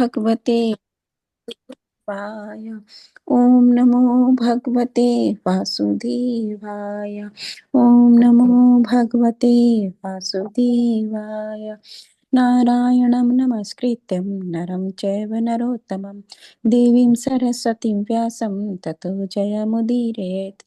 भगवते वाय। ओम नमो भगवते वासुदेवाय। ओम नमो भगवते वासुदेवाय। नारायणं नमस्कृत्यं नरं चैव नरोत्तमं देवीं सरस्वतीं व्यासं ततो जयमुदीरयेत्।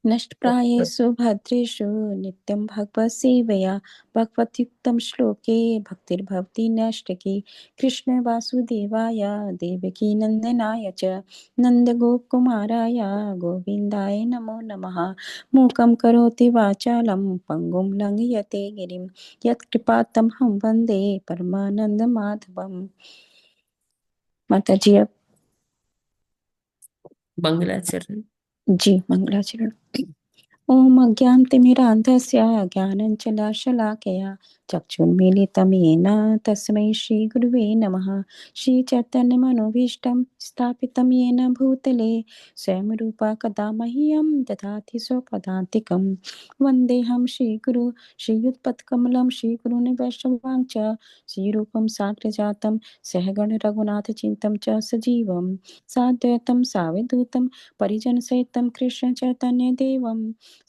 नष्टप्रायेषु भद्रेषु नित्यं भगवत्सेवया भगवत्युक्तं श्लोके भक्तिर्भवति नष्टके। कृष्ण वासुदेवाय देवकी नन्दनाय च नन्दगोपकुमाराय गोविन्दाय नमो नमः। मूकं करोति वाचालं पङ्गुं लङ्घयते गिरिं यत्कृपातमहं वन्दे परमानन्दमाधवम्। माताजी अब मंगलाचरण। जी मंगलाचरण। ओम अज्ञानतिमिरान्धस्य ज्ञानञ्जनशलाकया चक्षुन्मीलितं येन तस्मै श्रीगुरुवे नमः। श्रीचैतन्यमनोभीष्टं स्थापितं येन भूतले स्वयं रूपा कदा मह्यं ददाति स्वपदान्तिकं। वन्देऽहं श्रीगुरु श्रीयुतपत्कमलं श्रीगुरून् वैष्णवां च श्रीरूपं साग्रजातं सहगण रघुनाथचिन्तं च सजीवं साद्वैतं सावधूतं परिजनसहितं कृष्ण चैतन्य देवं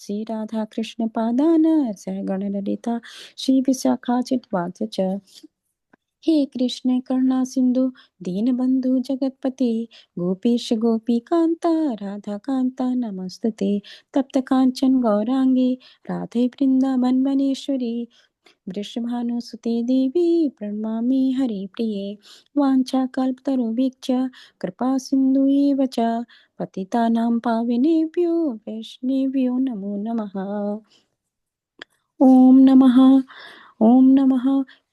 श्री राधा कृष्ण पादान सहगण ललिता श्री विशाखाचित्वाच च। हे कृष्ण करुणा सिंधु दीनबंधु जगतपते गोपीश गोपीकांता राधा कांता नमस्तुते। तप्त कांचन गौरांगे राधे वृंदावन वनेश्वरी वृषभानुसुते देवी प्रणमामि हरिप्रिये। वाञ्छाकल्पतरुभिश्च कृपा सिन्धु एव च पतितानां पावनेभ्यो वैष्णवेभ्यो नमो नमः। ओम नमः ओम नमः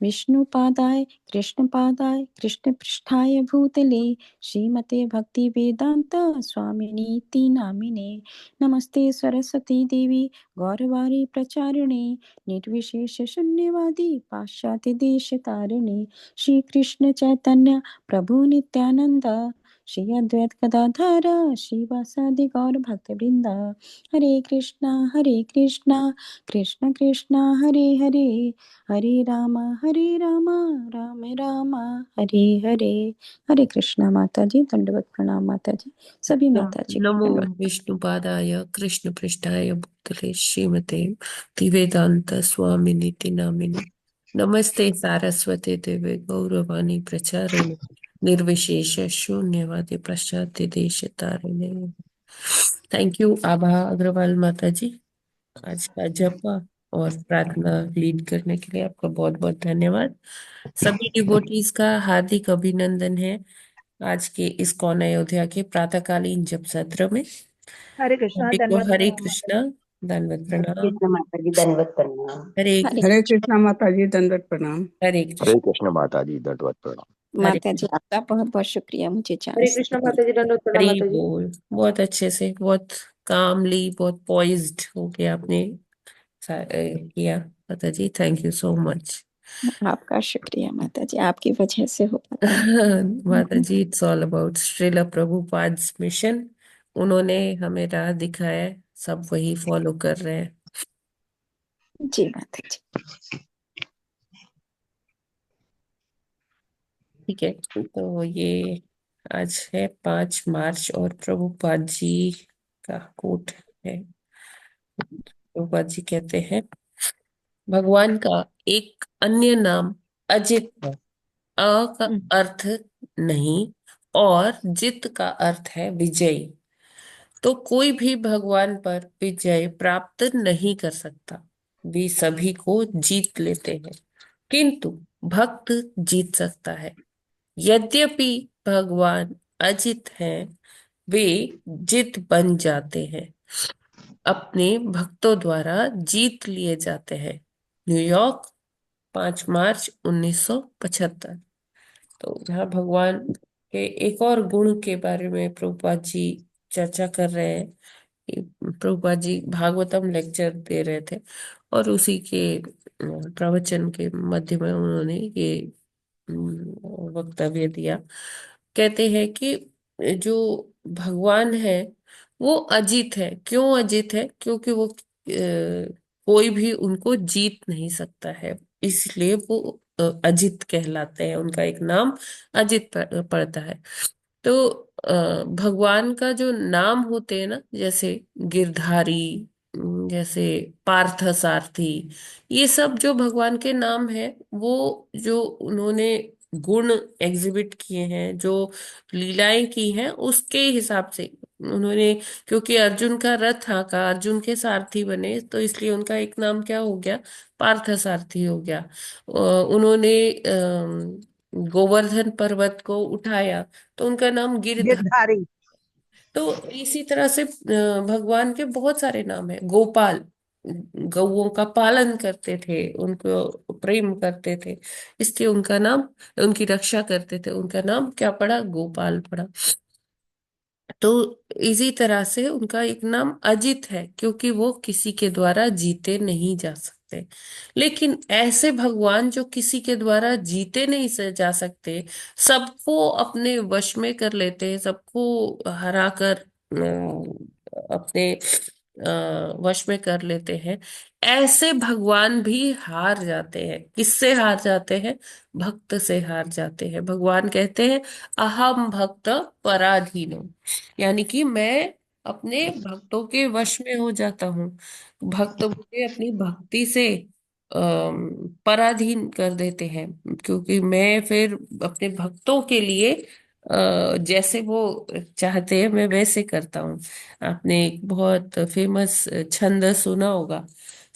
विष्णुपादाय कृष्णपादाय कृष्णपृष्ठाय भूतले श्रीमते भक्ति वेदांत स्वामिनीति नामिने। नमस्ते सरस्वती देवी गौरवाणी प्रचारिणे निर्विशेष शून्यवादी पाश्चात्य देश तारिणे। श्री कृष्ण चैतन्य प्रभु नित्यानंद श्री अद्वैत गदाधर श्रीवासादि गौर भक्तवृंद। हरे कृष्णा कृष्ण कृष्ण हरे हरे हरे राम राम राम हरे हरे। हरे कृष्णा। माता जी दंडवत प्रणाम। माता जी सभी माता जी को नमो दंडवत। विष्णुपादाय कृष्ण पृष्ठाय भूतले श्रीमते भक्तिवेदांत स्वामिनीति नामिने। नमस्ते सारस्वते देवे गौरवाणी प्रचारिणे निर्विशेष शून्यवादी पश्चात्य देश तारिणे। थैंक यू आभा अग्रवाल माता जी, आज का जप और प्रार्थना लीड करने के लिए आपका बहुत बहुत धन्यवाद। सभी डिवोटीज का हार्दिक अभिनंदन है आज के इस्कॉन अयोध्या के प्रातःकालीन जप सत्र में। हरे कृष्णा सभी को धन्यवाद हरे प्रणाम माता कृष्णा दंडवत प्रणाम। कृष्ण माता जी दंडवत प्रणाम। हरे हरे हरे कृष्णा माता जी दंडवत प्रणाम। हरे हरे कृष्ण कृष्ण माता जी दंडवत प्रणाम। हरे माता जी आपका बहुत बहुत शुक्रिया मुझे हरे चांस कृष्णा देने माता जी दंडवत प्रणाम हरि माता जी। बोल। बहुत अच्छे से, बहुत कामली, बहुत पॉइज्ड होके आपने किया माता जी। Thank you so much. की। आपका शुक्रिया माता जी, आपकी वजह से हो पाता है। माता जी, it's all about Shrila Prabhupada's mission. उन्होंने हमें राह दिखाया है, सब वही फॉलो कर रहे हैं। जी माता जी। ठीक है, तो ये आज है 5 मार्च और प्रभुपाद जी का कोट है। प्रभुपाद जी कहते हैं, भगवान का एक अन्य नाम अजित है। अ का अर्थ नहीं और जित का अर्थ है विजयी। तो कोई भी भगवान पर विजय प्राप्त नहीं कर सकता, वे सभी को जीत लेते हैं, किंतु भक्त जीत सकता है। यद्यपि भगवान अजित हैं, वे जित बन जाते हैं, अपने भक्तों द्वारा जीत लिए जाते हैं। न्यूयॉर्क, 5 मार्च 1975। तो यहाँ भगवान के एक और गुण के बारे में प्रभुपाद जी चर्चा कर रहे हैं कि प्रभुपाद जी भागवतम लेक्चर दे रहे थे और उसी के प्रवचन के मध्य में उन्होंने ये वक्तव्य दिया। कहते हैं कि जो भगवान है वो अजीत है। क्यों अजीत है? क्योंकि वो कोई भी उनको जीत नहीं सकता है, इसलिए वो अजित कहलाते हैं, उनका एक नाम अजित पड़ता है। तो भगवान का जो नाम होते हैं ना, जैसे गिरधारी, जैसे पार्थ सारथी, ये सब जो भगवान के नाम है, वो जो उन्होंने गुण एग्जिबिट किए हैं, जो लीलाएं की हैं, उसके हिसाब से उन्होंने, क्योंकि अर्जुन का रथ आका, अर्जुन के सारथी बने, तो इसलिए उनका एक नाम क्या हो गया, पार्थ सारथी हो गया। उन्होंने गोवर्धन पर्वत को उठाया, तो उनका नाम गिरधारी। गिरधारी। तो इसी तरह से भगवान के बहुत सारे नाम है। गोपाल, गौओं का पालन करते थे, उनको प्रेम करते थे, इसलिए उनका नाम, उनकी रक्षा करते थे, उनका नाम क्या पड़ा, गोपाल पड़ा। तो इसी तरह से उनका एक नाम अजित है, क्योंकि वो किसी के द्वारा जीते नहीं जा सकते। लेकिन ऐसे भगवान जो किसी के द्वारा जीते नहीं से जा सकते, सबको अपने वश में कर लेते हैं, सबको हरा कर अपने वश में कर लेते हैं, ऐसे भगवान भी हार जाते हैं। किससे हार जाते हैं, भक्त से हार जाते हैं। भगवान कहते हैं अहम भक्त पराधीनो, यानी कि मैं अपने भक्तों के वश में हो जाता हूँ। भक्त मुझे अपनी भक्ति से पराधीन कर देते हैं, क्योंकि मैं फिर अपने भक्तों के लिए जैसे वो चाहते हैं मैं वैसे करता हूँ। आपने एक बहुत फेमस छंद सुना होगा,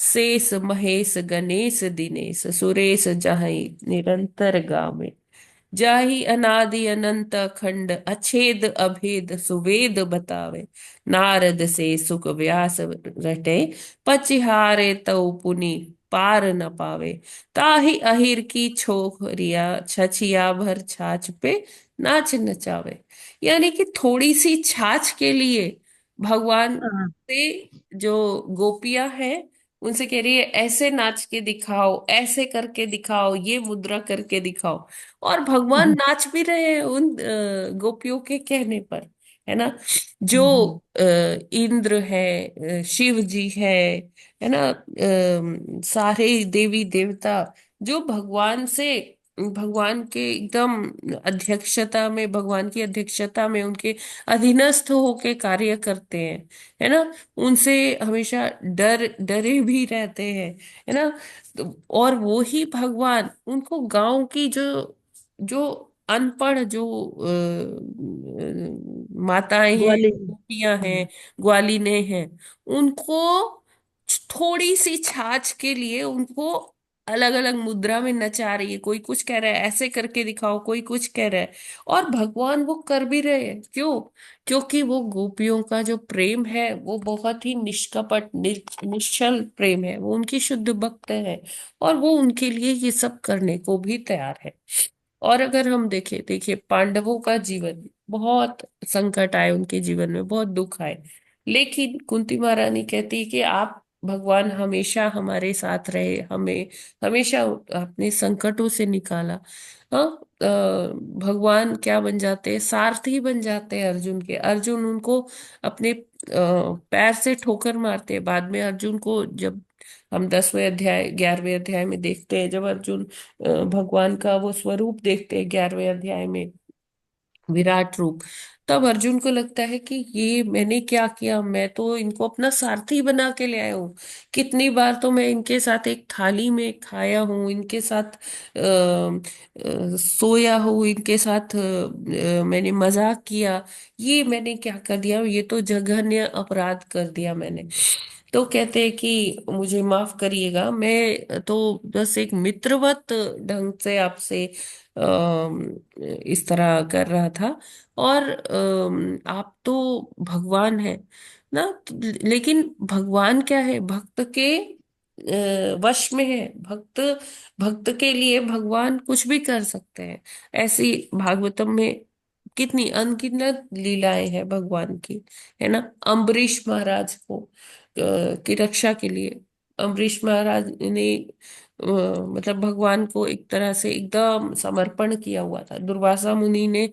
शेष महेश गणेश दिनेश सुरेश जहाँ निरंतर गावे, जाहि अनादि अनंत अखंड अछेद अभेद सुवेद बतावे, नारद से सुख व्यास रटे, पचिहारे तौ पुनि पार न पावे, ताहि अहिर की छोकरिया छछिया भर छाछ पे नाच नचावे। यानी कि थोड़ी सी छाछ के लिए भगवान हाँ। से जो गोपियां हैं, उनसे कह रही है ऐसे नाच के दिखाओ, ऐसे करके दिखाओ, ये मुद्रा करके दिखाओ। और भगवान हम्म, नाच भी रहे हैं उन गोपियों के कहने पर, है ना। जो हम्म, इंद्र है, शिव जी है ना, सारे देवी देवता जो भगवान से, भगवान के एकदम अध्यक्षता में, भगवान की अध्यक्षता में उनके अधीनस्थ होके कार्य करते हैं, है ना, उनसे हमेशा डरे भी रहते हैं, है ना। और वो ही भगवान उनको गांव की जो जो अनपढ़ जो माताएं हैं, ग्वालियर। गोपियां हैं, हम्म, ग्वालिने हैं, उनको थोड़ी सी छाछ के लिए उनको अलग अलग मुद्रा में नचा रही है। कोई कुछ कह रहा है ऐसे करके दिखाओ, कोई कुछ कह रहा है, और भगवान वो कर भी रहे हैं। क्यों? क्योंकि वो गोपियों का जो प्रेम है वो बहुत ही निष्कपट निश्चल प्रेम है, वो उनकी शुद्ध भक्त है, और वो उनके लिए ये सब करने को भी तैयार है। और अगर हम देखें, देखिए पांडवों का जीवन, बहुत संकट आए उनके जीवन में, बहुत दुख आए, लेकिन कुंती महारानी कहती है कि आप भगवान हमेशा हमारे साथ रहे, हमें हमेशा अपने संकटों से निकाला। हाँ, भगवान क्या बन जाते हैं, सारथी बन जाते हैं अर्जुन के। अर्जुन उनको अपने पैर से ठोकर मारते हैं। बाद में अर्जुन को जब हम 10वें अध्याय 11वें अध्याय में देखते हैं, जब अर्जुन भगवान का वो स्वरूप देखते हैं 11वें अध्याय में, विराट रूप, तब अर्जुन को लगता है कि ये मैंने क्या किया, मैं तो इनको अपना सारथी बना के ले आया हूँ। कितनी बार तो मैं इनके साथ एक थाली में खाया हूँ, इनके साथ सोया हूँ, इनके साथ मैंने मजाक किया, ये मैंने क्या कर दिया, ये तो जघन्य अपराध कर दिया मैंने। तो कहते हैं कि मुझे माफ करिएगा, मैं तो बस एक मित्रवत ढंग से आपसे इस तरह कर रहा था, और आप तो भगवान है ना। लेकिन भगवान क्या है, भक्त के वश में है। भक्त, भक्त के लिए भगवान कुछ भी कर सकते हैं। ऐसी भागवतम में कितनी अनगिनत लीलाएं हैं भगवान की, है ना। अम्बरीश महाराज को की रक्षा के लिए अम्बरीश महाराज ने मतलब भगवान को एक तरह से एकदम समर्पण किया हुआ था। दुर्वासा मुनि ने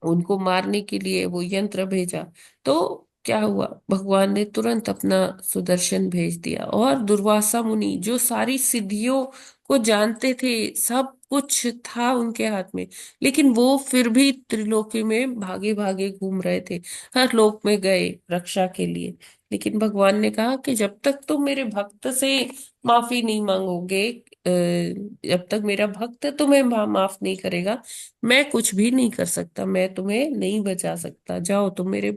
उनको मारने के लिए वो यंत्र भेजा, तो क्या हुआ, भगवान ने तुरंत अपना सुदर्शन भेज दिया, और दुर्वासा मुनि जो सारी सिद्धियों को जानते थे, सब कुछ था उनके हाथ में, लेकिन वो फिर भी त्रिलोकी में भागे भागे घूम रहे थे, हर लोक में गए रक्षा के लिए। लेकिन भगवान ने कहा कि जब तक तुम मेरे भक्त से माफी नहीं मांगोगे, जब तक मेरा भक्त तुम्हें माफ नहीं करेगा, मैं कुछ भी नहीं कर सकता, मैं तुम्हें नहीं बचा सकता, जाओ तुम मेरे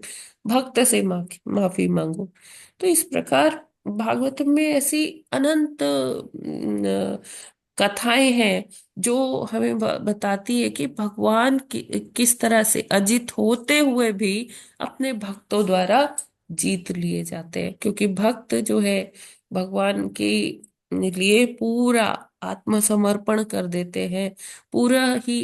भक्त से माफी मांगो। तो इस प्रकार भागवतम में ऐसी अनंत कथाएं हैं जो हमें बताती है कि भगवान किस तरह से अजित होते हुए भी अपने भक्तों द्वारा जीत लिए जाते हैं, क्योंकि भक्त जो है भगवान के लिए पूरा आत्मसमर्पण कर देते हैं, पूरा ही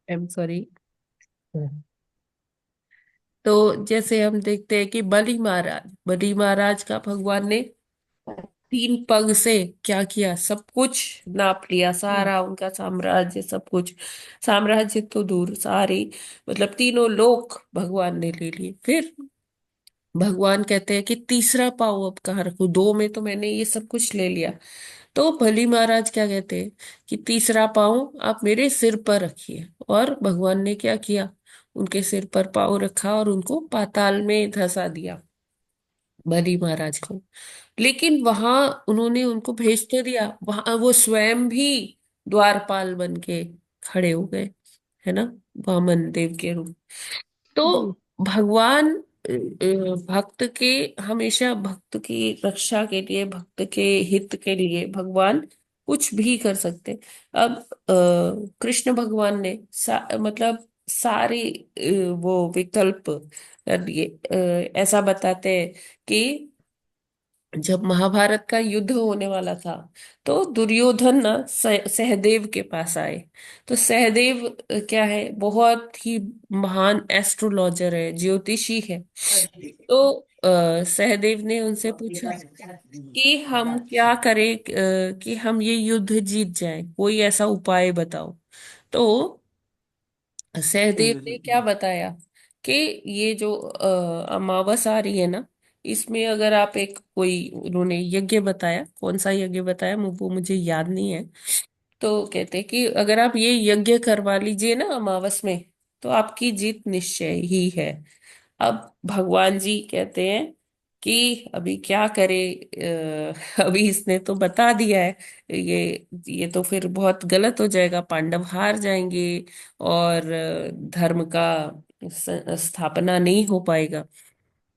आई एम सॉरी। तो जैसे हम देखते हैं कि बलि महाराज का भगवान ने 3 पग से क्या किया, सब कुछ नाप लिया, सारा उनका साम्राज्य, सब कुछ, साम्राज्य तो दूर, सारी मतलब तीनों लोक भगवान ने ले लिए। फिर भगवान कहते हैं कि तीसरा पाँव अब कहाँ रखूं, 2 में तो मैंने ये सब कुछ ले लिया। तो बलि महाराज क्या कहते हैं कि तीसरा पाँव आप मेरे सिर पर रखिए, और भगवान ने क्या किया, उनके सिर पर पाँव रखा और उनको पाताल में धंसा दिया, बलि महाराज को। लेकिन वहां उन्होंने उनको भेज तो दिया, वहां वो स्वयं भी द्वारपाल बन के खड़े हो गए, है ना, वामन देव के रूप। तो जी भगवान भक्त के, हमेशा भक्त की रक्षा के लिए, भक्त के हित के लिए भगवान कुछ भी कर सकते। अब कृष्ण भगवान ने मतलब सारे वो विकल्प कर दिए। ऐसा बताते हैं कि जब महाभारत का युद्ध होने वाला था, तो दुर्योधन ना सहदेव के पास आए। तो सहदेव क्या है, बहुत ही महान एस्ट्रोलॉजर है, ज्योतिषी है। तो सहदेव ने उनसे पूछा कि हम क्या करें, कि हम ये युद्ध जीत जाएं, कोई ऐसा उपाय बताओ। तो सहदेव ने क्या बताया कि ये जो अमावस आ रही है ना, इसमें अगर आप एक कोई, उन्होंने यज्ञ बताया, कौन सा यज्ञ बताया वो मुझे याद नहीं है। तो कहते हैं कि अगर आप ये यज्ञ करवा लीजिए ना अमावस में, तो आपकी जीत निश्चय ही है। अब भगवान जी कहते हैं कि अभी क्या करे, अभी इसने तो बता दिया है, ये तो फिर बहुत गलत हो जाएगा, पांडव हार जाएंगे, और धर्म का स्थापना नहीं हो पाएगा।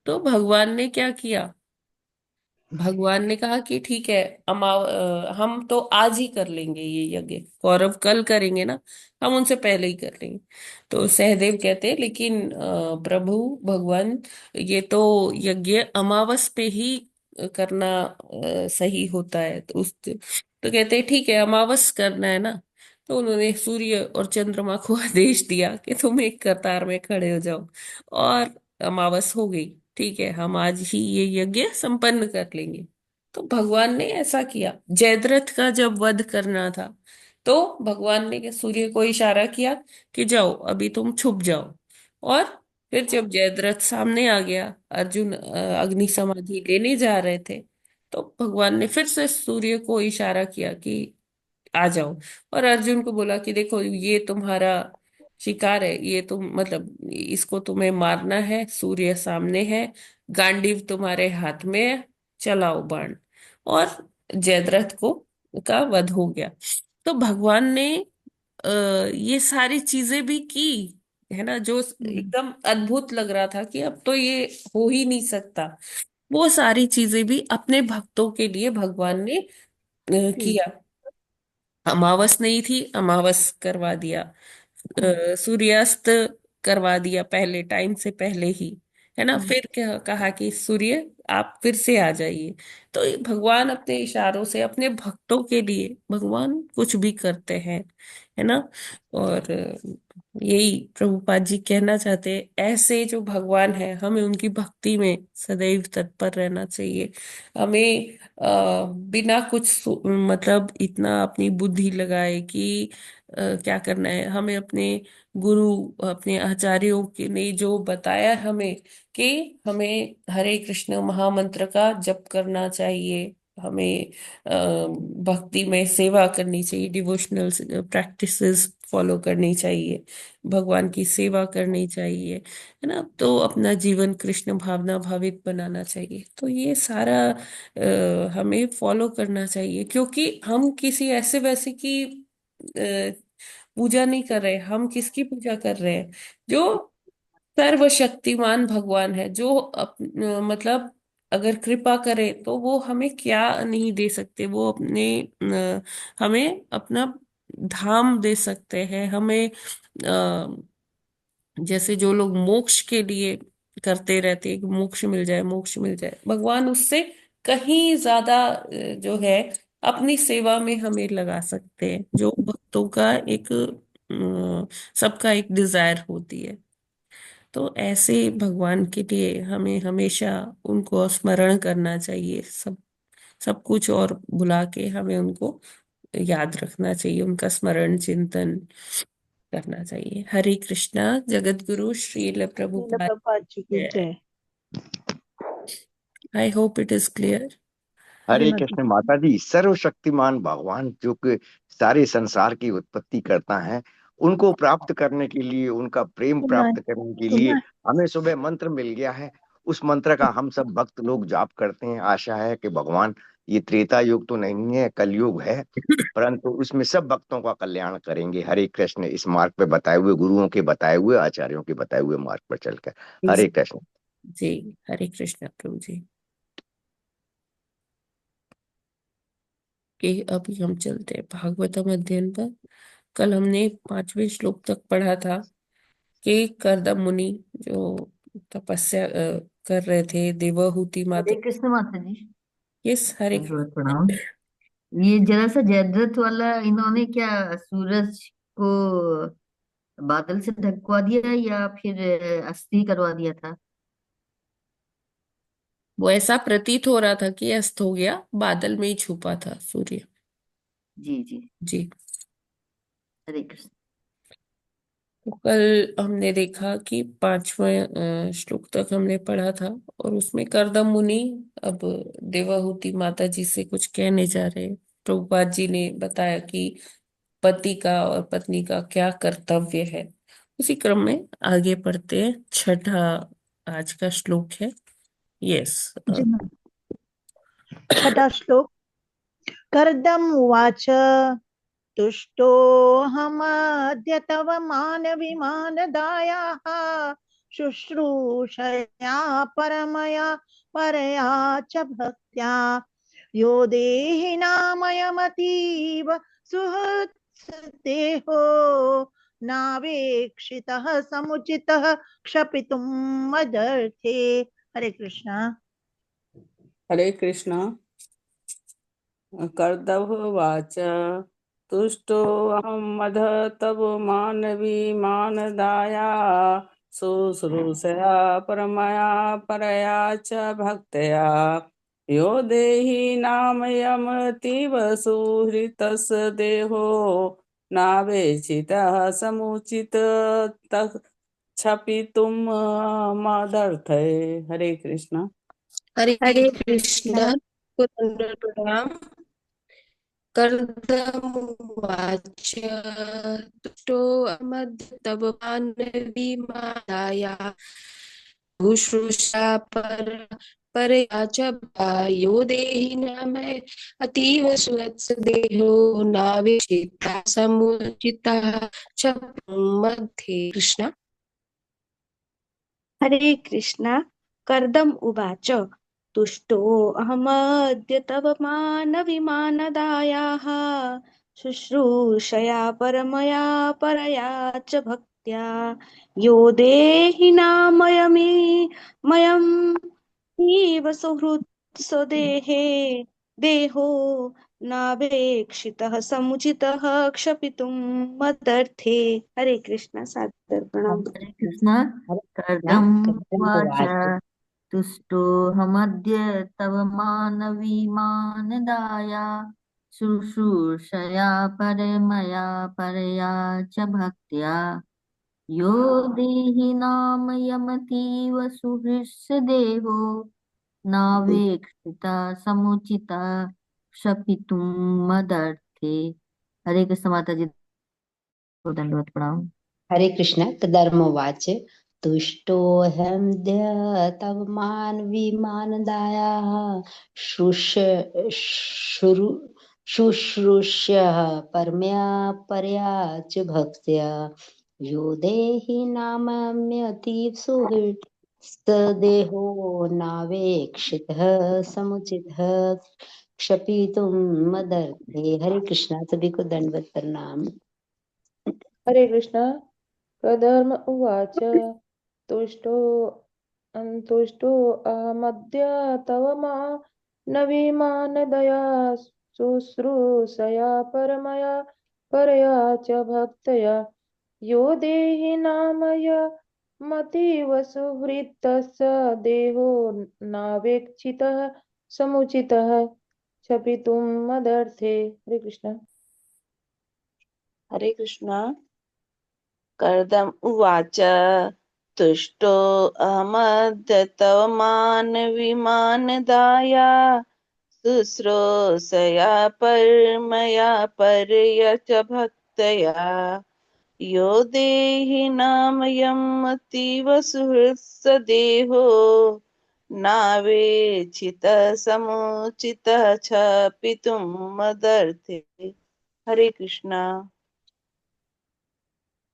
तो भगवान ने क्या किया, भगवान ने कहा कि ठीक है, हम तो आज ही कर लेंगे ये यज्ञ, कौरव कल करेंगे ना, हम उनसे पहले ही कर लेंगे। तो सहदेव कहते हैं लेकिन प्रभु भगवान, ये तो यज्ञ अमावस पे ही करना सही होता है। तो कहते हैं ठीक है, अमावस करना है ना। तो उन्होंने सूर्य और चंद्रमा को आदेश दिया कि तुम एक कतार में खड़े हो जाओ, और अमावस हो गई, ठीक है, हम आज ही ये यज्ञ संपन्न कर लेंगे। तो भगवान ने ऐसा किया। जयद्रथ का जब वध करना था, तो भगवान ने सूर्य को इशारा किया कि जाओ अभी तुम छुप जाओ। और फिर जब जयद्रथ सामने आ गया, अर्जुन अग्नि समाधि लेने जा रहे थे, तो भगवान ने फिर से सूर्य को इशारा किया कि आ जाओ। और अर्जुन को बोला कि देखो ये तुम्हारा शिकार है, ये तुम मतलब इसको तुम्हें मारना है, सूर्य सामने है, गांडीव तुम्हारे हाथ में है, चलाओ बाण। और जयद्रथ को का वध हो गया। तो भगवान ने आ, ये सारी चीजें भी की, है ना, जो एकदम अद्भुत लग रहा था कि अब तो ये हो ही नहीं सकता, वो सारी चीजें भी अपने भक्तों के लिए भगवान ने जी किया। अमावस नहीं थी, अमावस करवा दिया, सूर्यास्त करवा दिया पहले, टाइम से पहले ही, है ना। फिर क्या कहा कि सूर्य आप फिर से आ जाइए। तो ये भगवान अपने इशारों से अपने भक्तों के लिए भगवान कुछ भी करते हैं, है ना। और यही प्रभुपाद जी कहना चाहते हैं, ऐसे जो भगवान है हमें उनकी भक्ति में सदैव तत्पर रहना चाहिए। हमें बिना कुछ मतलब इतना अपनी बुद्धि लगाए कि क्या करना है, हमें अपने गुरु अपने आचार्यों के ने जो बताया हमें कि हमें हरे कृष्ण महामंत्र का जप करना चाहिए, हमें भक्ति में सेवा करनी चाहिए, डिवोशनल प्रैक्टिसेस फॉलो करनी चाहिए, भगवान की सेवा करनी चाहिए, है ना। तो अपना जीवन कृष्ण भावना भावित बनाना चाहिए। तो ये सारा हमें फॉलो करना चाहिए, क्योंकि हम किसी ऐसे वैसे की पूजा नहीं कर रहे। हम किसकी पूजा कर रहे हैं? जो सर्वशक्तिमान भगवान है, जो मतलब अगर कृपा करे तो वो हमें क्या नहीं दे सकते। वो अपने हमें अपना धाम दे सकते हैं, हमें जैसे जो लोग मोक्ष के लिए करते रहते हैं कि मोक्ष मिल जाए मोक्ष मिल जाए, भगवान उससे कहीं ज्यादा जो है अपनी सेवा में हमें लगा सकते हैं, जो भक्तों का एक सबका एक डिजायर होती है। तो ऐसे भगवान के लिए हमें हमेशा उनको स्मरण करना चाहिए, सब कुछ और भुला के हमें उनको याद रखना चाहिए, उनका स्मरण चिंतन करना चाहिए। हरे कृष्णा। जगत गुरु श्रील शील प्रभुपाद। प्रभुपाद जी की जय। I hope it is clear. Hare Hare माता कृष्ण माता जी। सर्वशक्तिमान भगवान जो कि सारे संसार की उत्पत्ति करता है, उनको प्राप्त करने के लिए, उनका प्रेम गुड प्राप्त नाइट। करने के गुड लिए नाइट। हमें सुबह मंत्र मिल गया है। उस मंत्र का हम सब भक्त लोग जाप करते हैं। आशा है कि भगवान, ये त्रेता युग तो नहीं है, कलयुग है, परंतु उसमें सब भक्तों का कल्याण करेंगे। हरे कृष्ण। इस मार्ग पे बताए हुए, गुरुओं के बताए हुए, आचार्यों के बताए हुए मार्ग पर चलकर। हरे कृष्ण। जी। हरे कृष्णा प्रभु जी। कि अभी हम चलते हैं भागवतम अध्ययन पर। कल हमने 5वें श्लोक तक पढ़ा था कि कर्दम मुनि जो तपस्या कर रहे थे, देवहूति माता। हरे कृष्ण माता जी। यस, हरे दंडवत प्रणाम। ये जरा सा जयद्रथ वाला इन्होंने क्या सूरज को बादल से ढकवा दिया या फिर अस्थि करवा दिया था? वो ऐसा प्रतीत हो रहा था कि अस्त हो गया, बादल में ही छुपा था सूर्य। जी जी। जी। हरे कृष्ण। तो कल हमने देखा कि 5वां श्लोक तक हमने पढ़ा था, और उसमें करदम मुनि अब देवाहूति माता जी से कुछ कहने जा रहे हैं। प्रभुपाद जी ने बताया कि पति का और पत्नी का क्या कर्तव्य है। उसी क्रम में आगे पढ़ते हैं। छठा आज का श्लोक है। यस। जी मैम। छठा श्लोक। कर्दम उवाच तुष्टोऽहमद्य तव मानविमानदायाः शुश्रूषया परमया परया च भक्त्या यो देहि नामयमतीव सुहृत्देहो नावेक्षितः समुचितः क्षपितुं मदर्थे। हरे कृष्णा। हरे कृष्ण। कर्दभवाच तुष्टोऽहं मद तव मानवी मानदाया शुश्रूषया परमया परया च भक्तया यो देहि नामयमतीव सुहृतस् देहो नावेक्षितः समुचित क्षपितुं मदर्थे। हरे कृष्ण। हरे हरे कृष्णा। कृष्ण। प्रणाम। कर्दमुवाच तुष्टो अमद्य तव मानवी माया शुश्रूषा परया च यो देहि नामय अतीव सुवत्स देहो नाविषिता समुचिता च मध्ये। कृष्ण। हरे कृष्णा। कर्दम उवाच तुष्टोऽहमद्य तव मानविमानदायाः शुश्रूषया परमया परया च भक्त्या यो देहि नामयमे मयम् इव सुहृत् स्वदेहे देहो नावेक्षितः समुचितः क्षपितुं मदर्थे। हरे कृष्ण सादर प्रणाम। हरे कृष्ण। हरे कर्दम कृष्ण उवाच उवाच तुष्टोऽहमद्य तव मानवीमानदाया शुश्रूषया परमया परया च भक्त्या यो देहि नाम यमतीव सुहृत्सदेहो नावेक्षिता समुचिता क्षपितुं मदर्थे। हरे कृष्ण माता जी को दंडवत प्रणाम। हरे कृष्ण कदर्मोवाच तुष्टोऽहमद्य तव मानवीमानदायाः शुश्रू शुश्रूष्य परमया परया च भक्त्या यो देहि नामम्यतीव सुहृत् सदेहो नावेक्षितः समुचितः क्षपितुं मदर्थे। हरे कृष्णा सभी को दंडवत प्रणाम। हरे कृष्ण कधर्म उवाच तुष्टो तुष्टो अहमद्य तव मानवीमानदया शुश्रूषया परमया परया च भक्तया यो देहि नामय मतीव सुहृतस्य देहो नावेक्षितः समुचितः क्षपितुं मदर्थे। हरे कृष्ण। हरे कृष्ण कर्दम उवाच तुष्टो अहमद्य तव मानविमानदाया शुश्रूषया परमया परया च भक्तया यो देहि नामयम् अतीव सुहृत्सदेहो नावेक्षितः समुचितः क्षपितुं मदर्थे। हरे कृष्णा।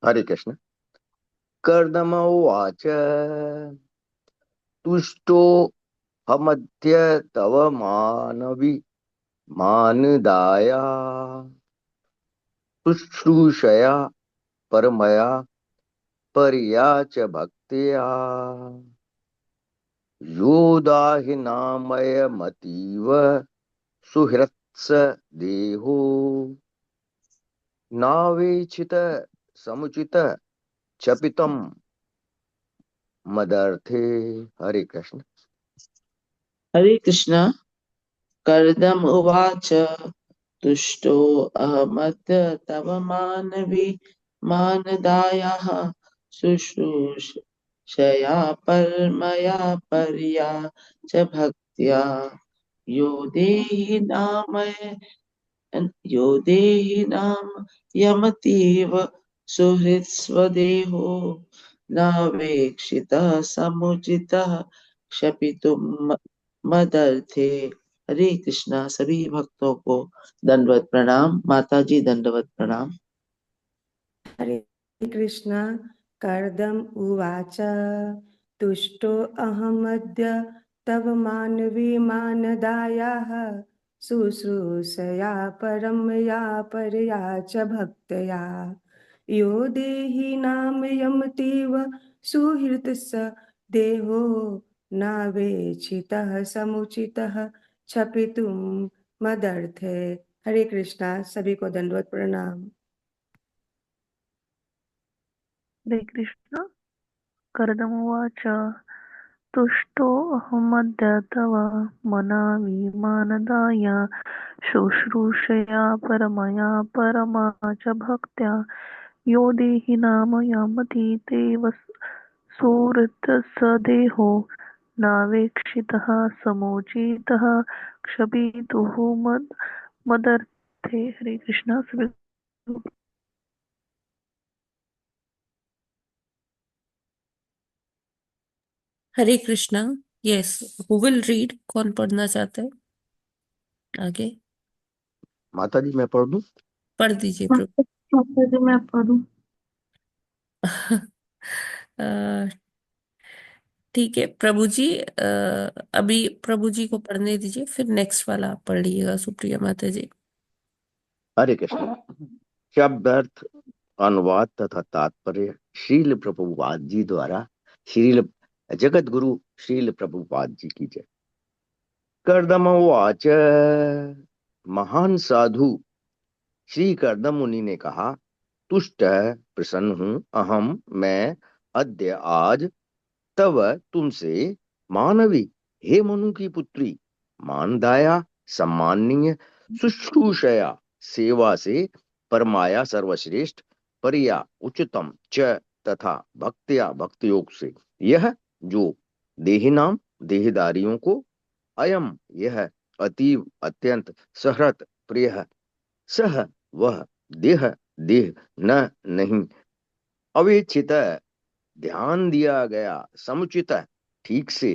हरे कृष्ण। कर्दम उवाच तुष्टो हमद्य तव मानवी मानदाया शुश्रूषया परमया परया च भक्त्या यो दाहि नामयमतीव सुहृत्स देहो नावेक्षित समुचित क्षपितम मदर्थे। हरे कृष्ण। हरे कृष्ण कर्दम उवाच तुष्टो अहमद्य तव मानवी मानदायाः शुश्रूषया परमया परया च भक्त्या यो देहि नाम यमतीव सुहृत्स्वदेहो नावेक्षितः समुचितः क्षपितुं मदर्थे। हरे कृष्णा सभी भक्तों को दंडवत प्रणाम। माता जी दंडवत प्रणाम। हरे कृष्ण कर्दम उवाच तुष्टो अहमद्य तव मानवीमानदायाः शुश्रूषया परमया परया च भक्तया यो देहि नामयमतीव सुहृत्स देहो नावेक्षितः समुचितः क्षपितुं मदर्थे। हरे कृष्णा सभी को दंडवत प्रणाम। हरे कृष्ण कर्दमोवाच तुष्टो अहमद्य तव मनाविमानदाय शुश्रूषया परमया परमा च भक्त्या यो देहि नामयमतीतेव सुहृत्सदेहो नावेक्षितः समुचितः क्षपितुः मदर्थे। हरे कृष्णा सभी Hare Krishna. Yes, who will read? कौन पढ़ना चाहता है आगे? माता जी मैं पढ़ दूं? पढ़ दीजिए प्रभु। माता जी मैं पढ़ूं? अ, ठीक है प्रभु जी, अभी प्रभु जी को पढ़ने दीजिए, फिर नेक्स्ट वाला आप पढ़ लीजिएगा सुप्रिया माता जी। हरे कृष्ण। शब्द अर्थ अनुवाद तथा तात्पर्य श्रील प्रभुपाद जी द्वारा श्रील जगत गुरु श्रील प्रभुपाद जी की जय। कर्दम उवाच, महान साधु श्री कर्दम मुनि ने कहा, तुष्ट प्रसन्न हूं अहम मैं अद्य आज तव तुमसे मानवी हे मनु की पुत्री मानदाया सम्माननीय शुश्रूषया सेवा से परमाया सर्वश्रेष्ठ परिया उच्चतम च तथा भक्त्या भक्ति योग से यह जो देहिनाम देहदारियों को अयम यह अतीव अत्यंत सहृत प्रिय सह वह देह देह न नहीं अवेक्षित ध्यान दिया गया समुचित ठीक से